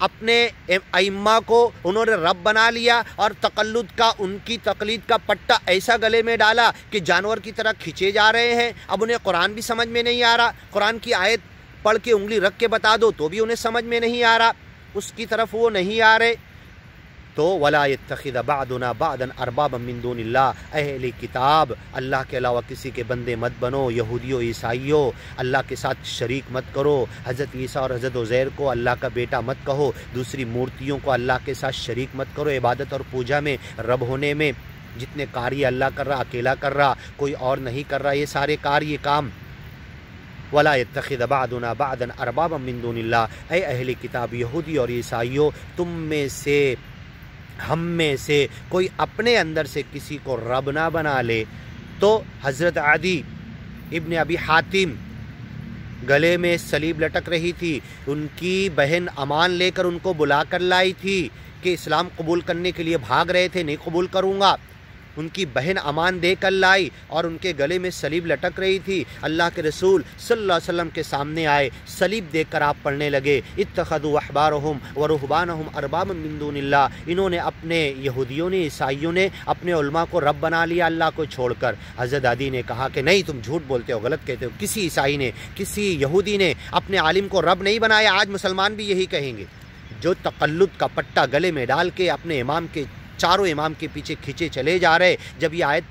اپنے ائمہ کو انہوں نے رب بنا لیا، اور تقلد کا، ان کی تقلید کا پٹا ایسا گلے میں ڈالا کہ جانور کی طرح کھینچے جا رہے ہیں۔ اب انہیں قرآن بھی سمجھ میں نہیں آ رہا، قرآن کی آیت پڑھ کے انگلی رکھ کے بتا دو تو بھی انہیں سمجھ میں نہیں آ رہا، اس کی طرف وہ نہیں آ رہے۔ تو ولا یتخذ بعضنا بعضا اربابا من دون اللہ، اہل کتاب اللہ کے علاوہ کسی کے بندے مت بنو، یہودیوں، عیسائیوں، اللہ کے ساتھ شریک مت کرو، حضرت عیسیٰ اور حضرت عزیر کو اللہ کا بیٹا مت کہو، دوسری مورتیوں کو اللہ کے ساتھ شریک مت کرو، عبادت اور پوجا میں، رب ہونے میں، جتنے کار یہ اللہ کر رہا، اکیلا کر رہا، کوئی اور نہیں کر رہا، یہ سارے کار، یہ کام۔ ولا یتخذ بعضنا بعضا اربابا من دون اللہ، اے اہل کتاب یہودی اور عیسائیوں، تم میں سے، ہم میں سے کوئی اپنے اندر سے کسی کو رب نہ بنا لے۔ تو حضرت عدی ابن ابی حاتم، گلے میں صلیب لٹک رہی تھی، ان کی بہن امان لے کر ان کو بلا کر لائی تھی کہ اسلام قبول کرنے کے لیے بھاگ رہے تھے، نہیں قبول کروں گا، ان کی بہن امان دے کر لائی اور ان کے گلے میں صلیب لٹک رہی تھی، اللہ کے رسول صلی اللہ علیہ وسلم کے سامنے آئے، صلیب دیکھ کر آپ پڑھنے لگے، اتخذوا احبارهم ورهبانهم اربابا من دون اللہ، انہوں نے اپنے یہودیوں نے عیسائیوں نے اپنے علماء کو رب بنا لیا اللہ کو چھوڑ کر۔ حضرت عدی نے کہا کہ نہیں، تم جھوٹ بولتے ہو، غلط کہتے ہو، کسی عیسائی نے کسی یہودی نے اپنے عالم کو رب نہیں بنایا۔ آج مسلمان بھی یہی کہیں گے، جو تقلد کا پٹا گلے میں ڈال کے اپنے امام کے چاروں امام کے پیچھے کھینچے چلے جا رہے، جب یہ آیت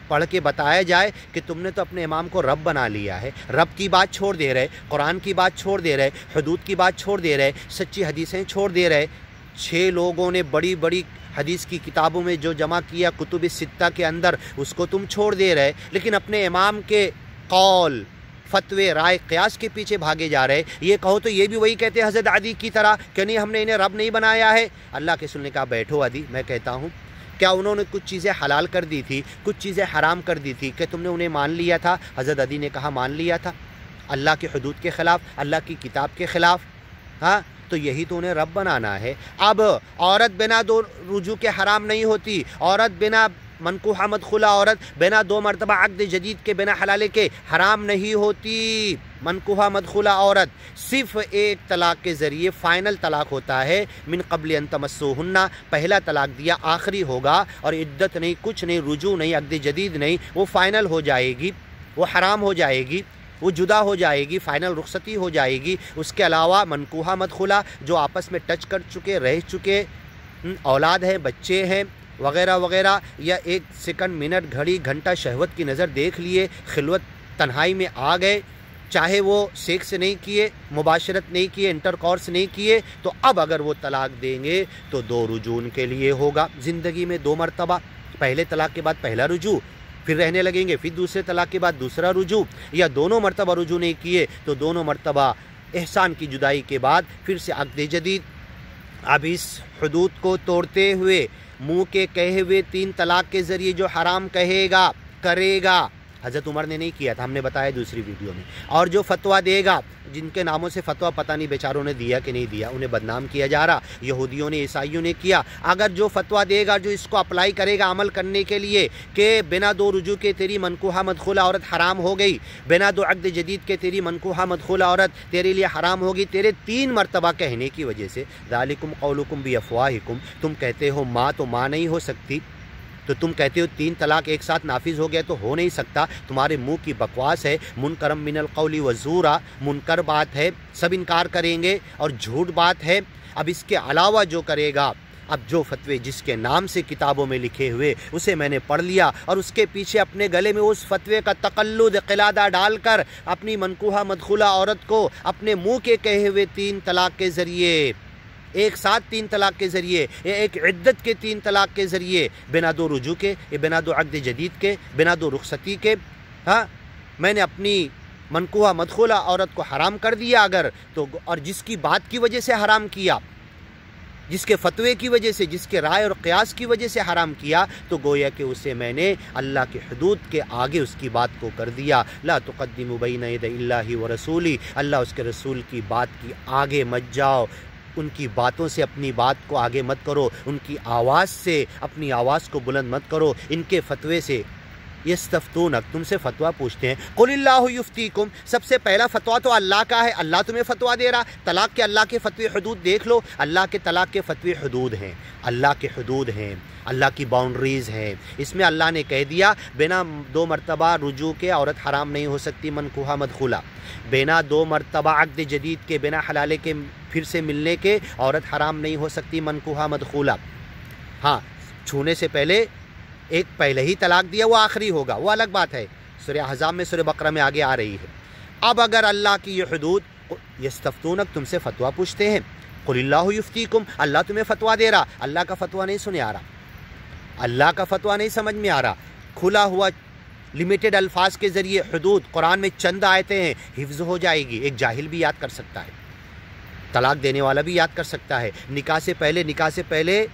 پڑھ کے بتایا جائے کہ تم نے تو اپنے امام کو رب بنا لیا ہے، رب کی بات چھوڑ دے رہے، قرآن کی بات چھوڑ دے رہے، حدود کی بات چھوڑ دے رہے، سچی حدیثیں چھوڑ دے رہے۔ 6 لوگوں نے بڑی بڑی حدیث کی کتابوں میں جو جمع کیا کتب ستہ کے اندر، اس کو تم چھوڑ دے رہے، لیکن اپنے امام کے قول، فتوے، رائے، قیاس کے پیچھے بھاگے جا رہے۔ یہ کہو تو یہ بھی وہی کہتے ہیں حضرت عدی کی طرح کہ نہیں، ہم نے انہیں رب نہیں بنایا ہے۔ اللہ کے رسول نے کہا بیٹھو عدی، میں کہتا ہوں، کیا انہوں نے کچھ چیزیں حلال کر دی تھی، کچھ چیزیں حرام کر دی تھی، کہ تم نے انہیں مان لیا تھا؟ حضرت عدی نے کہا مان لیا تھا، اللہ کی حدود کے خلاف، اللہ کی کتاب کے خلاف، ہاں تو یہی تو انہیں رب بنانا ہے۔ اب عورت بنا 2 رجوع کے حرام نہیں ہوتی، عورت بنا منکوحہ مدخولہ عورت بنا 2 مرتبہ عقد جدید کے بنا حلالے کے حرام نہیں ہوتی۔ منکوحہ مدخولہ عورت صرف ایک طلاق کے ذریعے فائنل طلاق ہوتا ہے، من قبل ان تمسوہن، پہلا طلاق دیا آخری ہوگا، اور عدت نہیں، کچھ نہیں، رجوع نہیں، عقد جدید نہیں، وہ فائنل ہو جائے گی، وہ حرام ہو جائے گی، وہ جدا ہو جائے گی، فائنل رخصتی ہو جائے گی۔ اس کے علاوہ منکوحہ مدخولہ جو آپس میں ٹچ کر چکے، رہ چکے، اولاد ہیں، بچے ہیں وغیرہ وغیرہ، یا 1 سیکنڈ، منٹ، گھڑی، گھنٹہ شہوت کی نظر دیکھ لیے، خلوت تنہائی میں آ گئے، چاہے وہ سیکس نہیں کیے، مباشرت نہیں کیے، انٹرکورس نہیں کیے، تو اب اگر وہ طلاق دیں گے تو 2 رجوع ان کے لیے ہوگا زندگی میں، 2 مرتبہ، پہلے طلاق کے بعد پہلا رجوع، پھر رہنے لگیں گے، پھر دوسرے طلاق کے بعد دوسرا رجوع، یا دونوں مرتبہ رجوع نہیں کیے تو دونوں مرتبہ احسان کی جدائی کے بعد پھر سے عقد جدید۔ اب اس حدود کو توڑتے ہوئے منہ کے کہے ہوئے 3 طلاق کے ذریعے جو حرام کہے گا، کرے گا، حضرت عمر نے نہیں کیا تھا، ہم نے بتایا دوسری ویڈیو میں، اور جو فتویٰ دے گا، جن کے ناموں سے فتویٰ پتہ نہیں بیچاروں نے دیا کہ نہیں دیا، انہیں بدنام کیا جا رہا، یہودیوں نے، عیسائیوں نے کیا، اگر جو فتویٰ دے گا، جو اس کو اپلائی کرے گا عمل کرنے کے لیے کہ بنا 2 رجوع کے تیری منکوحہ مدخولہ عورت حرام ہو گئی، بنا 2 عقد جدید کے تیری منکوحہ مدخولہ عورت تیرے لیے حرام ہوگی، تیرے 3 مرتبہ کہنے کی وجہ سے، ذالکم قولکم بافواہکم، تم کہتے ہو ماں تو ماں نہیں ہو سکتی، تو تم کہتے ہو 3 طلاق ایک ساتھ نافذ ہو گیا تو ہو نہیں سکتا، تمہارے منہ کی بکواس ہے، منکرم من القول وزورا، منکر بات ہے، سب انکار کریں گے، اور جھوٹ بات ہے۔ اب اس کے علاوہ جو کرے گا، اب جو فتوے جس کے نام سے کتابوں میں لکھے ہوئے اسے میں نے پڑھ لیا، اور اس کے پیچھے اپنے گلے میں اس فتوے کا تقلد قلادہ ڈال کر اپنی منکوحہ مدخولہ عورت کو اپنے منہ کے کہے ہوئے 3 طلاق کے ذریعے، ایک ساتھ 3 طلاق کے ذریعے، ایک عدت کے 3 طلاق کے ذریعے، بنا 2 رجوع کے، بنا 2 عقد جدید کے، بنا 2 رخصتی کے، ہاں میں نے اپنی منکوحہ مدخولہ عورت کو حرام کر دیا اگر تو، اور جس کی بات کی وجہ سے حرام کیا، جس کے فتوے کی وجہ سے، جس کے رائے اور قیاس کی وجہ سے حرام کیا، تو گویا کہ اسے میں نے اللہ کی حدود کے آگے اس کی بات کو کر دیا۔ لا تقدموا بین یدی اللہ ورسولہ، اللہ اس کے رسول کی بات کی آگے مت جاؤ، ان کی باتوں سے اپنی بات کو آگے مت کرو، ان کی آواز سے اپنی آواز کو بلند مت کرو، ان کے فتوے سے۔ یستفتونک، تم سے فتویٰ پوچھتے ہیں، قل اللہ یفتیکم، سب سے پہلا فتویٰ تو اللہ کا ہے، اللہ تمہیں فتویٰ دے رہا، طلاق کے اللہ کے فتوے حدود دیکھ لو، اللہ کے طلاق کے فتوے حدود ہیں، اللہ کے حدود ہیں، اللہ کی باؤنڈریز ہیں، اس میں اللہ نے کہہ دیا بنا 2 مرتبہ رجوع کے عورت حرام نہیں ہو سکتی منکوحہ مدخولہ، بنا 2 مرتبہ عقد جدید کے، بنا حلالے کے پھر سے ملنے کے عورت حرام نہیں ہو سکتی منکوحہ مدخولہ، ہاں چھونے سے پہلے ایک پہلے ہی طلاق دیا وہ آخری ہوگا، وہ الگ بات ہے، سورہ احزاب میں، سورہ بقرہ میں آگے آ رہی ہے۔ اب اگر اللہ کی یہ حدود، یستفتونک، تم سے فتویٰ پوچھتے ہیں، قل اللہ یفتیکم، اللہ تمہیں فتویٰ دے رہا، اللہ کا فتویٰ نہیں سنے آ رہا، اللہ کا فتویٰ نہیں سمجھ میں آ رہا، کھلا ہوا لمیٹڈ الفاظ کے ذریعے حدود، قرآن میں چند آیتیں ہیں، حفظ ہو جائے گی، ایک جاہل بھی یاد کر سکتا ہے، طلاق دینے والا بھی یاد کر سکتا ہے، نکاح سے پہلے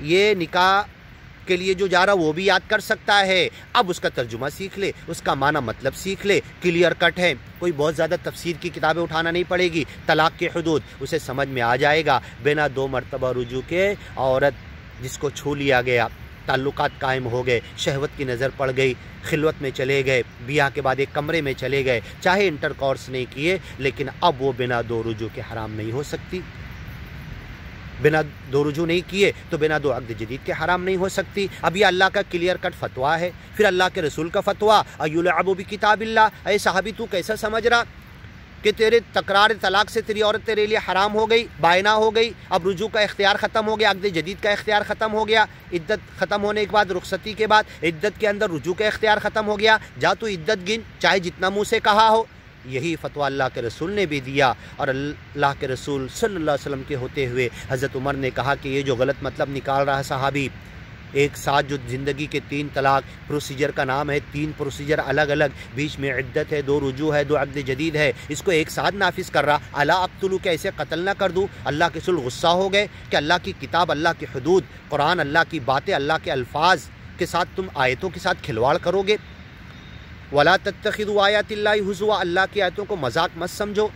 یہ نکاح کے لیے جو جا رہا وہ بھی یاد کر سکتا ہے۔ اب اس کا ترجمہ سیکھ لے، اس کا معنی مطلب سیکھ لے، کلیئر کٹ ہے، کوئی بہت زیادہ تفسیر کی کتابیں اٹھانا نہیں پڑے گی، طلاق کے حدود اسے سمجھ میں آ جائے گا، بنا 2 مرتبہ رجوع کے عورت جس کو چھو لیا گیا، تعلقات قائم ہو گئے، شہوت کی نظر پڑ گئی، خلوت میں چلے گئے، بیاہ کے بعد ایک کمرے میں چلے گئے، چاہے انٹر کورس نہیں کیے، لیکن اب وہ بنا دو رجوع کے حرام نہیں ہو سکتی، بنا دو رجوع نہیں کیے تو بنا دو عقد جدید کے حرام نہیں ہو سکتی۔ اب یہ اللہ کا کلیئر کٹ فتویٰ ہے۔ پھر اللہ کے رسول کا فتویٰ، ایلعب بکتاب اللہ، اے صحابی تو کیسا سمجھ رہا کہ تیرے تکرار طلاق سے تیری عورت تیرے لیے حرام ہو گئی، بائنا ہو گئی، اب رجوع کا اختیار ختم ہو گیا، عقد جدید کا اختیار ختم ہو گیا، عدت ختم ہونے کے بعد، رخصتی کے بعد عدت کے اندر رجوع کا اختیار ختم ہو گیا، جا تو عدت گن، چاہے جتنا منہ سے کہا ہو۔ یہی فتویٰ اللہ کے رسول نے بھی دیا، اور اللہ کے رسول صلی اللہ علیہ وسلم کے ہوتے ہوئے حضرت عمر نے کہا کہ یہ جو غلط مطلب نکال رہا صحابی، ایک ساتھ جو زندگی کے 3 طلاق، پروسیجر کا نام ہے، 3 پروسیجر الگ الگ، بیچ میں عدت ہے، 2 رجوع ہے، 2 عقد جدید ہے، اس کو ایک ساتھ نافذ کر رہا، الا اقتلو، کہ ایسے قتل نہ کر دوں۔ اللہ کے رسول غصہ ہو گئے کہ اللہ کی کتاب، اللہ کی حدود، قرآن، اللہ کی باتیں، اللہ کے الفاظ کے ساتھ تم آیتوں کے ساتھ کھلواڑ کرو گے۔ وَلَا تَتَّخِذُوا آیَاتِ اللَّهِ هُزُوًا، اللہ کی آیتوں کو مذاق مت سمجھو،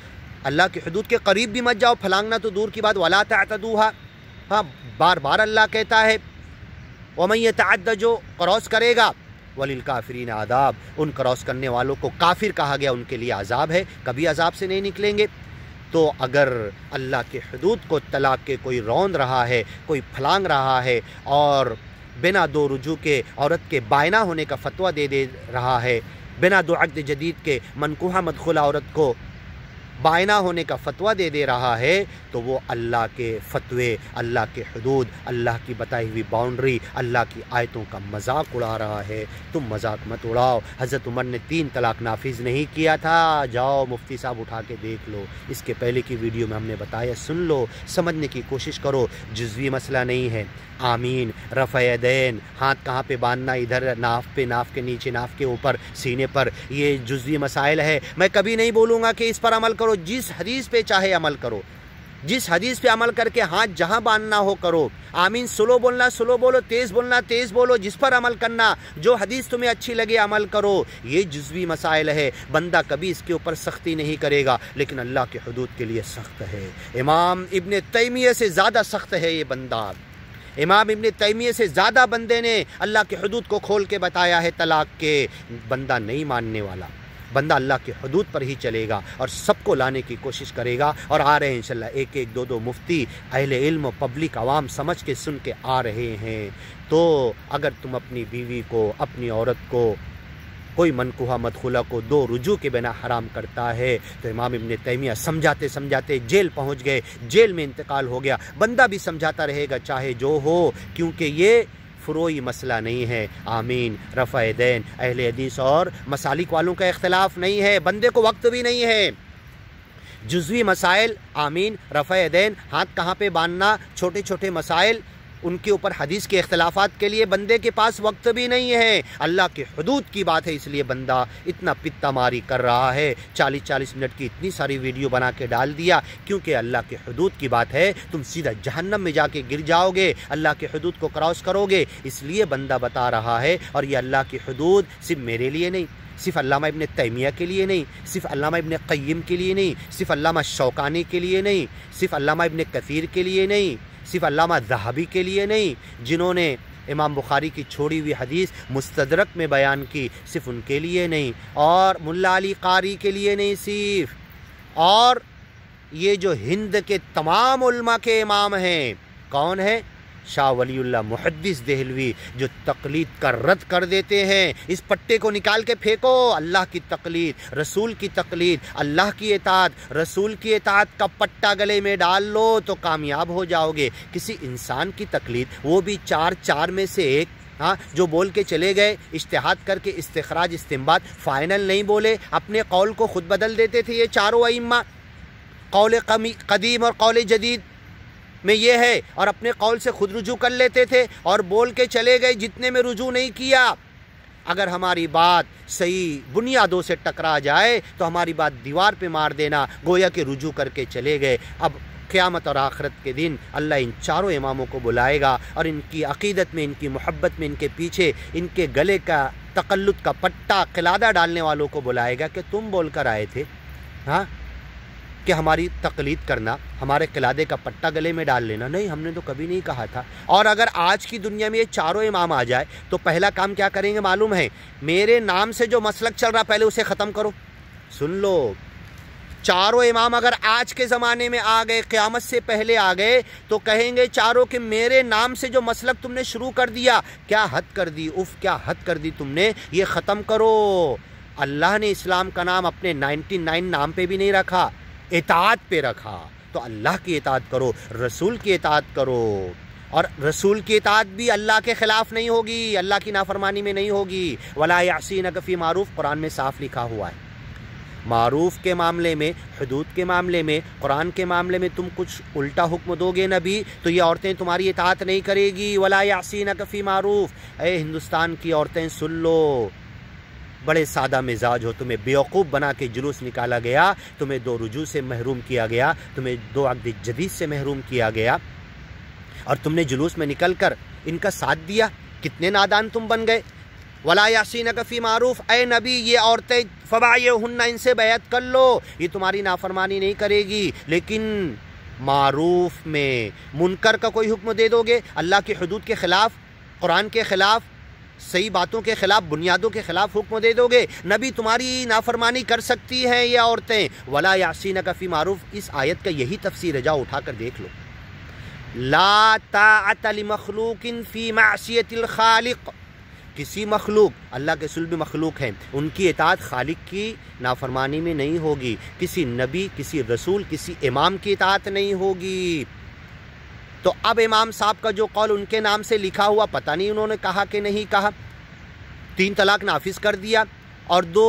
اللہ کی حدود کے قریب بھی مت جاؤ، پھلانگنا تو دور کی بات، وَلَا تَعْتَدُوهَا، ہاں بار بار اللہ کہتا ہے، وَمَن يَتَعَدَّ، جو کراس کرے گا، وَلِلْكَافِرِينَ عَذَابٌ، ان کراس کرنے والوں کو کافر کہا گیا، ان کے لیے عذاب ہے، کبھی عذاب سے نہیں نکلیں گے۔ تو اگر اللہ کے حدود کو طلاق کے کوئی روند رہا ہے، کوئی پھلانگ رہا ہے، اور بنا دو رجوع کے عورت کے بائنا ہونے کا فتویٰ دے رہا ہے، بنا دو عقد جدید کے منکوحہ مدخولہ عورت کو بائنا ہونے کا فتویٰ دے رہا ہے، تو وہ اللہ کے فتوے، اللہ کے حدود، اللہ کی بتائی ہوئی باؤنڈری، اللہ کی آیتوں کا مذاق اڑا رہا ہے۔ تم مذاق مت اڑاؤ۔ حضرت عمر نے 3 طلاق نافذ نہیں کیا تھا، جاؤ مفتی صاحب اٹھا کے دیکھ لو، اس کے پہلے کی ویڈیو میں ہم نے بتایا، سن لو، سمجھنے کی کوشش کرو، جزوی مسئلہ نہیں ہے۔ آمین، رفع یدین، ہاتھ کہاں پہ باندھنا، ادھر ناف پہ، ناف کے نیچے، ناف کے اوپر، سینے پر، یہ جزوی مسائل ہے۔ میں کبھی نہیں بولوں گا کہ اس پر عمل کرو، جس حدیث پہ چاہے عمل کرو، جس حدیث پہ عمل کر کے ہاتھ جہاں باندھنا ہو کرو۔ آمین، سلو بولنا سلو بولو، تیز بولنا تیز بولو، جس پر عمل کرنا، جو حدیث تمہیں اچھی لگے عمل کرو۔ یہ جزوی مسائل ہے، بندہ کبھی اس کے اوپر سختی نہیں کرے گا، لیکن اللہ کی حدود کے لیے سخت ہے۔ امام ابن تیمیہ سے زیادہ سخت ہے یہ بندہ، امام ابن تیمیہ سے زیادہ بندے نے اللہ کی حدود کو کھول کے بتایا ہے طلاق کے۔ بندہ نہیں ماننے والا، بندہ اللہ کی حدود پر ہی چلے گا اور سب کو لانے کی کوشش کرے گا، اور آ رہے ہیں انشاءاللہ ایک ایک 2 مفتی، اہل علم و پبلک عوام سمجھ کے سن کے آ رہے ہیں۔ تو اگر تم اپنی بیوی کو، اپنی عورت کو، کوئی منکوحہ مدخولہ کو 2 رجوع کے بنا حرام کرتا ہے، تو امام ابن تیمیہ سمجھاتے سمجھاتے جیل پہنچ گئے، جیل میں انتقال ہو گیا۔ بندہ بھی سمجھاتا رہے گا چاہے جو ہو، کیونکہ یہ فروعی مسئلہ نہیں ہے۔ آمین، رفع یدین اہل حدیث اور مسالک والوں کا اختلاف نہیں ہے، بندے کو وقت بھی نہیں ہے۔ جزوی مسائل، آمین، رفع یدین، ہاتھ کہاں پہ باندھنا، چھوٹے چھوٹے مسائل، ان کے اوپر حدیث کے اختلافات کے لیے بندے کے پاس وقت بھی نہیں ہے۔ اللہ کے حدود کی بات ہے، اس لیے بندہ اتنا پتا ماری کر رہا ہے، 40 منٹ کی اتنی ساری ویڈیو بنا کے ڈال دیا، کیونکہ اللہ کے حدود کی بات ہے، تم سیدھا جہنم میں جا کے گر جاؤ گے، اللہ کے حدود کو کراس کرو گے، اس لیے بندہ بتا رہا ہے۔ اور یہ اللہ کی حدود صرف میرے لیے نہیں، صرف علامہ ابن تیمیہ کے لیے نہیں، صرف علامہ ابن قیم کے لیے نہیں، صرف علامہ شوکانی کے لیے نہیں، صرف علامہ ابن کثیر کے لیے نہیں، صرف علامہ ذہبی کے لیے نہیں، جنہوں نے امام بخاری کی چھوڑی ہوئی حدیث مستدرک میں بیان کی، صرف ان کے لیے نہیں، اور ملا علی قاری کے لیے نہیں صرف، اور یہ جو ہند کے تمام علماء کے امام ہیں، کون ہیں؟ شاہ ولی اللہ محدث دہلوی، جو تقلید کا رد کر دیتے ہیں۔ اس پٹے کو نکال کے پھینکو، اللہ کی تقلید، رسول کی تقلید، اللہ کی اطاعت، رسول کی اطاعت کا پٹا گلے میں ڈال لو تو کامیاب ہو جاؤ گے۔ کسی انسان کی تقلید، وہ بھی 4 میں سے ایک، ہاں، جو بول کے چلے گئے، اجتہاد کر کے استخراج استنباط، فائنل نہیں بولے، اپنے قول کو خود بدل دیتے تھے یہ چاروں ائمہ، قول قدیم اور قول جدید میں یہ ہے، اور اپنے قول سے خود رجوع کر لیتے تھے اور بول کے چلے گئے، جتنے میں رجوع نہیں کیا۔ اگر ہماری بات صحیح بنیادوں سے ٹکرا جائے تو ہماری بات دیوار پہ مار دینا، گویا کہ رجوع کر کے چلے گئے۔ اب قیامت اور آخرت کے دن اللہ ان چاروں اماموں کو بلائے گا، اور ان کی عقیدت میں، ان کی محبت میں، ان کے پیچھے ان کے گلے کا تقلد کا پٹا قلادہ ڈالنے والوں کو بلائے گا کہ تم بول کر آئے تھے، ہاں کہ ہماری تقلید کرنا، ہمارے قلادے کا پٹا گلے میں ڈال لینا، نہیں، ہم نے تو کبھی نہیں کہا تھا۔ اور اگر آج کی دنیا میں یہ چاروں امام آ جائے تو پہلا کام کیا کریں گے معلوم ہے؟ میرے نام سے جو مسلک چل رہا پہلے اسے ختم کرو۔ سن لو، چاروں امام اگر آج کے زمانے میں آ گئے، قیامت سے پہلے آ گئے، تو کہیں گے چاروں کہ میرے نام سے جو مسلک تم نے شروع کر دیا، کیا حد کر دی، اف کیا حد کر دی تم نے، یہ ختم کرو۔ اللہ نے اسلام کا نام اپنے 99 نام پہ بھی نہیں رکھا، اطاعت پہ رکھا۔ تو اللہ کی اطاعت کرو، رسول کی اطاعت کرو، اور رسول کی اطاعت بھی اللہ کے خلاف نہیں ہوگی، اللہ کی نافرمانی میں نہیں ہوگی۔ وَلَا يَعْصِينَكَ فِي مَعْرُوفٍ قرآن میں صاف لکھا ہوا ہے۔ معروف کے معاملے میں، حدود کے معاملے میں، قرآن کے معاملے میں تم کچھ الٹا حکم دو گے نبی تو یہ عورتیں تمہاری اطاعت نہیں کرے گی۔ وَلَا يَعْصِينَكَ فِي مَعْرُوفٍ، اے ہندوستان کی عورتیں سن لو، بڑے سادہ مزاج ہو، تمہیں بیوقوف بنا کے جلوس نکالا گیا، تمہیں 2 رجوع سے محروم کیا گیا، تمہیں 2 عقد جدید سے محروم کیا گیا، اور تم نے جلوس میں نکل کر ان کا ساتھ دیا۔ کتنے نادان تم بن گئے۔ وَلَا يَعْصِينَكَ فِي مَعْرُوفٍ، اے نبی یہ عورتیں فَبَايِعْهُنَّ، ان سے بیعت کر لو، یہ تمہاری نافرمانی نہیں کرے گی، لیکن معروف میں منکر کا کوئی حکم دے دو گے، اللہ کی حدود کے خلاف، قرآن کے خلاف، صحیح باتوں کے خلاف، بنیادوں کے خلاف حکم دے دو گے، نبی تمہاری نافرمانی کر سکتی ہیں یہ عورتیں۔ وَلَا يَعْصِينَكَ فِي مَعْرُوفٍ، اس آیت کا یہی تفسیر ہے، جاؤ اٹھا کر دیکھ لو۔ لا طاعت لمخلوق فی معصیت الخالق، کسی مخلوق، اللہ کے رسول بھی مخلوق ہیں، ان کی اطاعت خالق کی نافرمانی میں نہیں ہوگی، کسی نبی، کسی رسول، کسی امام کی اطاعت نہیں ہوگی۔ تو اب امام صاحب کا جو قول ان کے نام سے لکھا ہوا، پتہ نہیں انہوں نے کہا کہ نہیں کہا، 3 طلاق نافذ کر دیا، اور 2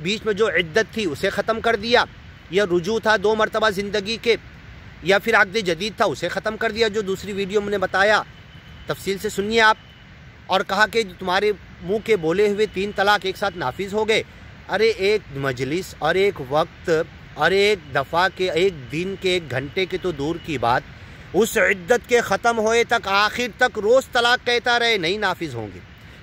بیچ میں جو عدت تھی اسے ختم کر دیا، یا رجوع تھا 2 مرتبہ زندگی کے، یا پھر عقد جدید تھا اسے ختم کر دیا، جو دوسری ویڈیو میں نے بتایا، تفصیل سے سنیے آپ، اور کہا کہ تمہارے منہ کے بولے ہوئے 3 طلاق ایک ساتھ نافذ ہو گئے۔ ارے ایک مجلس اور ایک وقت اور ایک دفعہ کے، ایک دن کے، 1 گھنٹے کے تو دور کی بات، اس عدت کے ختم ہوئے تک، آخر تک روز طلاق کہتا رہے، نہیں نافذ ہوں گے،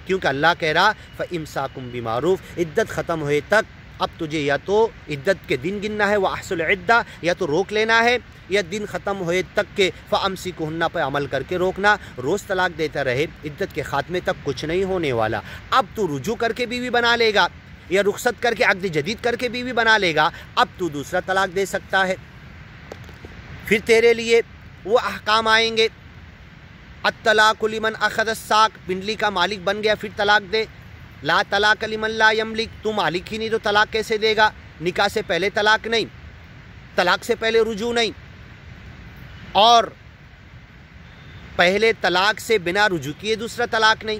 کیونکہ اللہ کہہ رہا فَإِمْسَاكُمْ بِمَعْرُوفٍ، عدت ختم ہوئے تک اب تجھے یا تو عدت کے دن گننا ہے، وَأَحْصُ الْعِدَّةَ، یا تو روک لینا ہے، یا دن ختم ہوئے تک کے فَأَمْسِكُهُنَّ پہ عمل کر کے روکنا، روز طلاق دیتا رہے، عدت کے خاتمے تک کچھ نہیں ہونے والا۔ اب تو رجوع کر کے بیوی بنا لے گا، یا رخصت کر کے عقد جدید کر کے بیوی بنا لے گا، اب تو دوسرا طلاق دے سکتا ہے۔ پھر تیرے لیے وہ احکام آئیں گے، الطلاق لمن اخذ الساق، پنڈلی کا مالک بن گیا پھر طلاق دے، لا طلاق لمن لا یملک، تو مالک ہی نہیں تو طلاق کیسے دے گا؟ نکاح سے پہلے طلاق نہیں، طلاق سے پہلے رجوع نہیں، اور پہلے طلاق سے بنا رجوع کیے دوسرا طلاق نہیں،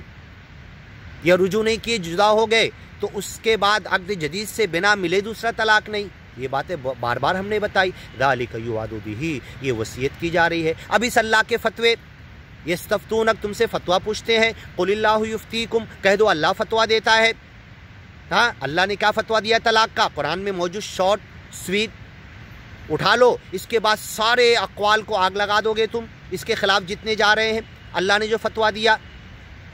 یا رجوع نہیں کیے جدا ہو گئے تو اس کے بعد عقد جدید سے بنا ملے دوسرا طلاق نہیں۔ یہ باتیں بار بار ہم نے بتائی، ذالک یوعظ بہ، یہ وصیت کی جا رہی ہے۔ اب اس اللہ کے فتوے، یستفتونک، تم سے فتویٰ پوچھتے ہیں، قل اللہ یفتیکم، کہہ دو اللہ فتویٰ دیتا ہے۔ ہاں، اللہ نے کیا فتویٰ دیا طلاق کا؟ قرآن میں موجود شارٹ سویٹ اٹھا لو، اس کے بعد سارے اقوال کو آگ لگا دو گے تم، اس کے خلاف جتنے جا رہے ہیں۔ اللہ نے جو فتویٰ دیا،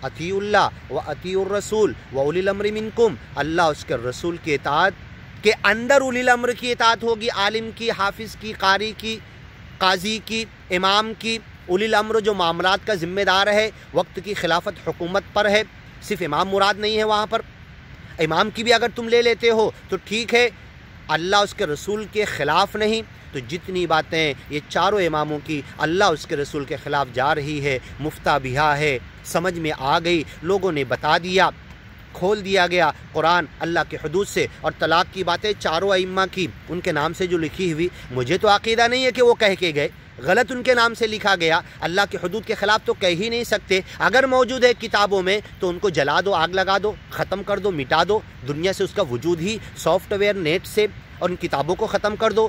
اطیعوا اللہ و اطیعوا الرسول و اولی الامر منکم، اللہ اس کے رسول کی اطاعت کے اندر اولی الامر کی اطاعت ہوگی، عالم کی، حافظ کی، قاری کی، قاضی کی، امام کی۔ اولی الامر جو معاملات کا ذمہ دار ہے، وقت کی خلافت حکومت پر ہے، صرف امام مراد نہیں ہے وہاں پر، امام کی بھی اگر تم لے لیتے ہو تو ٹھیک ہے، اللہ اس کے رسول کے خلاف نہیں۔ تو جتنی باتیں یہ چاروں اماموں کی اللہ اس کے رسول کے خلاف جا رہی ہے، مفتہ بہا ہے، سمجھ میں آ گئی، لوگوں نے بتا دیا، کھول دیا گیا قرآن اللہ کے حدود سے، اور طلاق کی باتیں چاروں ائمہ کی ان کے نام سے جو لکھی ہوئی، مجھے تو عقیدہ نہیں ہے کہ وہ کہہ کے گئے، غلط ان کے نام سے لکھا گیا، اللہ کے حدود کے خلاف تو کہہ ہی نہیں سکتے۔ اگر موجود ہے کتابوں میں تو ان کو جلا دو، آگ لگا دو، ختم کر دو، مٹا دو، دنیا سے اس کا وجود ہی سافٹ ویئر نیٹ سے، اور ان کتابوں کو ختم کر دو۔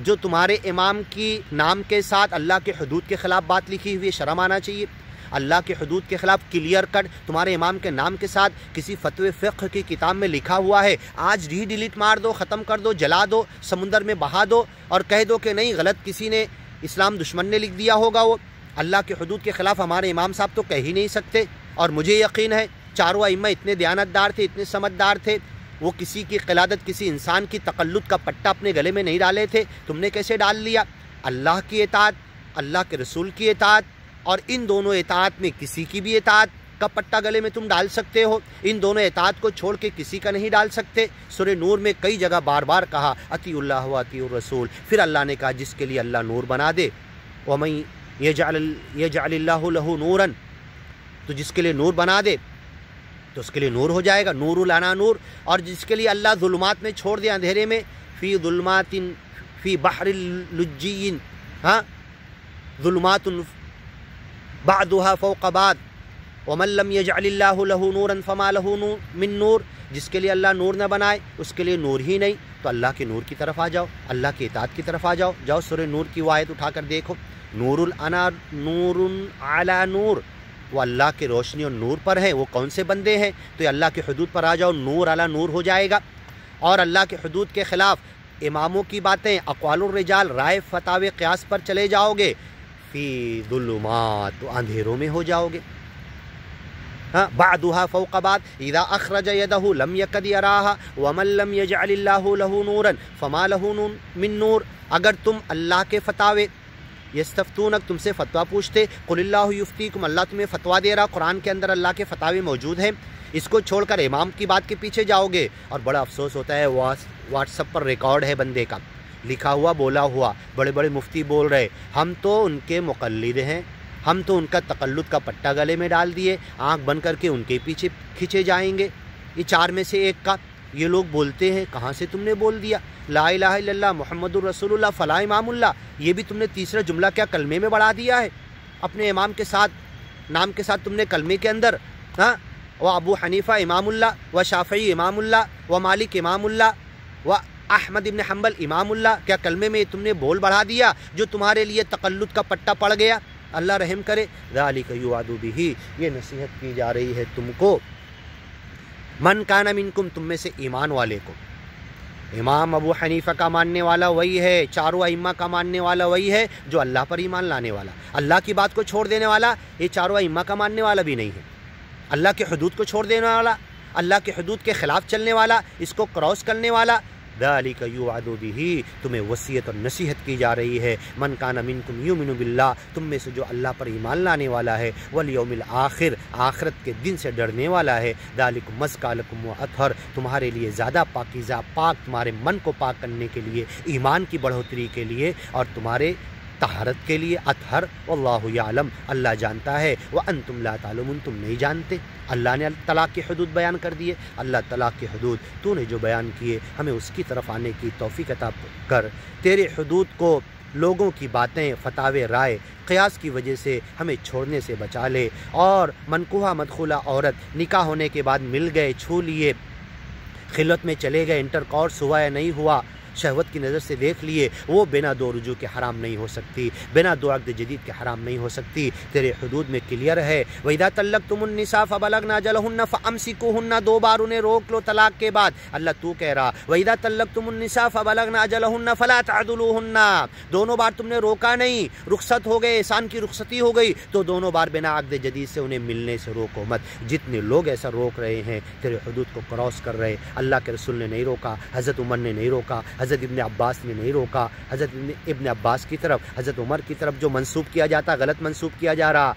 جو تمہارے امام کی نام کے ساتھ اللہ کے حدود کے خلاف بات لکھی ہوئی ہے، شرم آنا چاہیے۔ اللہ کے حدود کے خلاف کلیئر کٹ تمہارے امام کے نام کے ساتھ کسی فتوی فقہ کی کتاب میں لکھا ہوا ہے، آج ہی ڈیلیٹ مار دو، ختم کر دو، جلا دو، سمندر میں بہا دو، اور کہہ دو کہ نہیں غلط کسی نے، اسلام دشمن نے لکھ دیا ہوگا وہ۔ اللہ کے حدود کے خلاف ہمارے امام صاحب تو کہہ ہی نہیں سکتے، اور مجھے یقین ہے چاروں ائمہ اتنے دیانتدار تھے، اتنے سمجھدار تھے، وہ کسی کی قلادت، کسی انسان کی تقلد کا پٹا اپنے گلے میں نہیں ڈالے تھے، تم نے کیسے ڈال لیا؟ اللہ کی اطاعت، اللہ کے رسول کی اطاعت، اور ان دونوں اطاعت میں کسی کی بھی اطاعت کا پٹا گلے میں تم ڈال سکتے ہو، ان دونوں اطاعت کو چھوڑ کے کسی کا نہیں ڈال سکتے۔ سورہ نور میں کئی جگہ بار بار کہا اطیعوا اللہ و اطیعوا الرسول، پھر اللہ نے کہا جس کے لیے اللہ نور بنا دے، وَمَن يَجْعَلِ اللَّهُ لَهُ نُورًا، تو جس کے لیے نور بنا دے تو اس کے لیے نور ہو جائے گا، نور لنا نور، اور جس کے لیے اللہ ظلمات میں چھوڑ دے، اندھیرے میں، فی ظلمات فی بحر لجی، ظلمات بعضها فوق بعض، ومن لم يجعل الله له نورا فما له من نور، جس کے لیے اللہ نور نہ بنائے اس کے لیے نور ہی نہیں، تو اللہ کے نور کی طرف آ جاؤ، اللہ کی اطاعت کی طرف آ جاؤ۔ جاؤ سورہ نور کی وہ آیت اٹھا کر دیکھو، نور علی نور، وہ اللہ کی روشنی اور نور پر ہے۔ وہ کون سے بندے ہیں؟ تو یہ اللہ کی حدود پر آ جاؤ، نور علی نور ہو جائے گا۔ اور اللہ کی حدود کے خلاف اماموں کی باتیں، اقوال الرجال، رائے فتاوی قیاس پر چلے جاؤ گے، فی ظلمات، تو اندھیروں میں ہو جاؤ گے۔ بعضها فوق بعض اذا اخرج يده لم يكد يراها ومن لم يجعل الله له نورا فما له من نور۔ اگر تم اللہ کے فتاوے، یستفتونک، تم سے فتویٰ پوچھتے، قل اللہ یفتیکم، اللہ تمہیں فتویٰ دے رہا، قرآن کے اندر اللہ کے فتاوے موجود ہیں، اس کو چھوڑ کر امام کی بات کے پیچھے جاؤ گے۔ اور بڑا افسوس ہوتا ہے، واٹس ایپ پر ریکارڈ ہے بندے کا، لکھا ہوا بولا ہوا، بڑے بڑے مفتی بول رہے، ہم تو ان کے مقلد ہیں، ہم تو ان کا تقلد کا پٹا گلے میں ڈال دیے، آنکھ بند کر کے ان کے پیچھے کھینچے جائیں گے۔ یہ چار میں سے ایک کا یہ لوگ بولتے ہیں، کہاں سے تم نے بول دیا لا الہ الا اللہ محمد الرسول اللہ فلاں امام اللہ؟ یہ بھی تم نے تیسرا جملہ کیا کلمے میں بڑھا دیا ہے؟ اپنے امام کے ساتھ، نام کے ساتھ تم نے کلمے کے اندر و ابو حنیفہ امام اللہ، و شافعی امام اللہ، و مالک امام اللہ، و احمد ابن حنبل امام اللہ، کیا کلمے میں تم نے بول بڑھا دیا جو تمہارے لیے تقلد کا پٹا پڑ گیا؟ اللہ رحم کرے۔ ذالک یوعظ بہ، یہ نصیحت کی جا رہی ہے تم کو، من کان منکم، تم میں سے ایمان والے کو۔ امام ابو حنیفہ کا ماننے والا وہی ہے، چاروں ائمہ کا ماننے والا وہی ہے جو اللہ پر ایمان لانے والا، اللہ کی بات کو چھوڑ دینے والا یہ چاروں ائمہ کا ماننے والا بھی نہیں ہے، اللہ کے حدود کو چھوڑ دینے والا، اللہ کے حدود کے خلاف چلنے والا، اس کو کراس کرنے والا۔ ذالک یوعظ بہ، تمہیں وصیت اور نصیحت کی جا رہی ہے، من کان منکم یؤمن باللہ، تم میں سے جو اللہ پر ایمان لانے والا ہے، والیوم الآخر، آخرت کے دن سے ڈرنے والا ہے، ذالکم ازکی لکم واطہر، تمہارے لیے زیادہ پاکیزہ، پاک، تمہارے من کو پاک کرنے کے لیے، ایمان کی بڑھوتری کے لیے، اور تمہارے طہارت کے لیے، اطہر، واللہ یعلم، اللہ جانتا ہے، وانتم لا تعلمون، تم نہیں جانتے۔ اللہ نے طلاق کی حدود بیان کر دیے، اللہ طلاق کی حدود تو نے جو بیان کیے ہمیں اس کی طرف آنے کی توفیق عطا کر، تیرے حدود کو لوگوں کی باتیں، فتاوے، رائے، قیاس کی وجہ سے ہمیں چھوڑنے سے بچا لے، اور منکوحہ مدخولہ عورت نکاح ہونے کے بعد مل گئے، چھو لیے، خلوت میں چلے گئے، انٹر کورس ہوا یا نہیں ہوا، شہوت کی نظر سے دیکھ لیے، وہ بنا دو رجوع کے حرام نہیں ہو سکتی، بنا دو عقد جدید کے حرام نہیں ہو سکتی، تیرے حدود میں کلیئر ہے۔ وَإِذَا طَلَّقْتُمُ النِّسَاءَ فَبَلَغْنَ أَجَلَهُنَّ فَأَمْسِكُوهُنَّ، دو بار انہیں روک لو طلاق کے بعد، اللہ تو کہہ رہا وَإِذَا طَلَّقْتُمُ النِّسَاءَ فَبَلَغْنَ أَجَلَهُنَّ فَلَا تَعْضُلُوهُنَّ، دونوں بار تم نے روکا نہیں، رخصت ہو گئے، احسان کی رخصتی ہو گئی، تو دونوں بار بنا عقد جدید سے انہیں ملنے سے روکو مت۔ جتنے لوگ ایسا روک رہے ہیں تیرے حدود کو کراس کر رہے، اللہ کے رسول نے نہیں روکا، حضرت عمر نے نہیں روکا، حضرت ابن عباس نے نہیں روکا، حضرت ابن عباس کی طرف، حضرت عمر کی طرف جو منسوب کیا جاتا، غلط منسوب کیا جا رہا،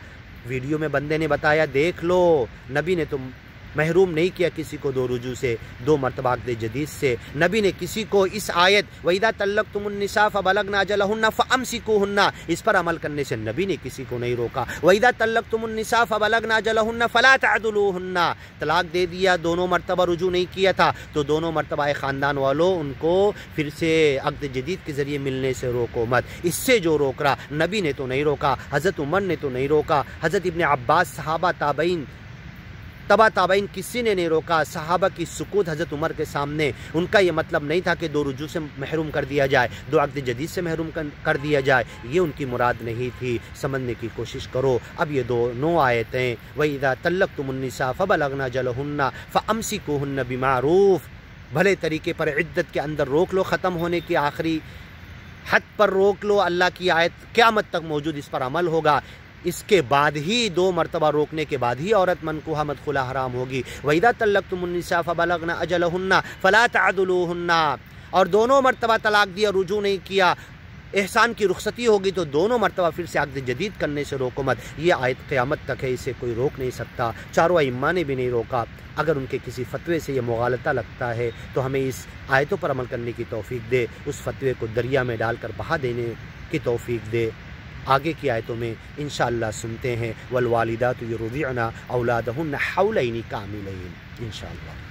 ویڈیو میں بندے نے بتایا، دیکھ لو، نبی نے تم محروم نہیں کیا کسی کو دو رجوع سے، دو مرتبہ عقد جدید سے، نبی نے کسی کو اس آیت وَإِذَا طَلَّقْتُمُ النِّسَاءَ فَبَلَغْنَ أَجَلَهُنَّ فَأَمْسِكُوهُنَّ، اس پر عمل کرنے سے نبی نے کسی کو نہیں روکا۔ وَإِذَا طَلَّقْتُمُ النِّسَاءَ فَبَلَغْنَ أَجَلَهُنَّ فَلَا تَعْضُلُوهُنَّ، طلاق دے دیا، دونوں مرتبہ رجوع نہیں کیا تھا، تو دونوں مرتبہ خاندان والوں ان کو پھر سے عقد جدید کے ذریعے ملنے سے روکو مت۔ اس سے جو روک رہا، نبی نے تو نہیں روکا، حضرت عمر نے تو نہیں روکا، حضرت ابن عباس، صحابہ، تابعین، تبا تابعین، کسی نے نہیں روکا۔ صحابہ کی سکوت حضرت عمر کے سامنے، ان کا یہ مطلب نہیں تھا کہ دو رجوع سے محروم کر دیا جائے، دو عقد جدید سے محروم کر دیا جائے، یہ ان کی مراد نہیں تھی، سمجھنے کی کوشش کرو۔ اب یہ دونوں آیتیں وَإِذَا طَلَّقْتُمُ النِّسَاءَ فَبَلَغْنَ أَجَلَهُنَّ فَأَمْسِكُوهُنَّ بِمَعْرُوفٍ، بھلے طریقے پر عدت کے اندر روک لو، ختم ہونے کی آخری حد پر روک لو، اللہ کی آیت قیامت تک موجود، اس پر عمل ہوگا۔ اس کے بعد ہی 2 مرتبہ روکنے کے بعد ہی عورت منکوحہ مدخولہ حرام ہوگی۔ وَإِذَا طَلَّقْتُمُ النِّسَاءَ فَبَلَغْنَ أَجَلَهُنَّ فَلَا تَعْضُلُوهُنَّ، اور دونوں مرتبہ طلاق دیا، رجوع نہیں کیا، احسان کی رخصتی ہوگی تو دونوں مرتبہ پھر سے عقد جدید کرنے سے روکو مت۔ یہ آیت قیامت تک ہے، اسے کوئی روک نہیں سکتا، چاروں ائمہ نے بھی نہیں روکا۔ اگر ان کے کسی فتوے سے یہ مغالطہ لگتا ہے تو ہمیں اس آیتوں پر عمل کرنے کی توفیق دے، اس فتوے کو دریا میں ڈال کر بہا دینے کی توفیق دے۔ آگے کی آیتوں میں انشاءاللہ سنتے ہیں، والوالدات یرضعن اولادہن حولین کاملین انشاءاللہ۔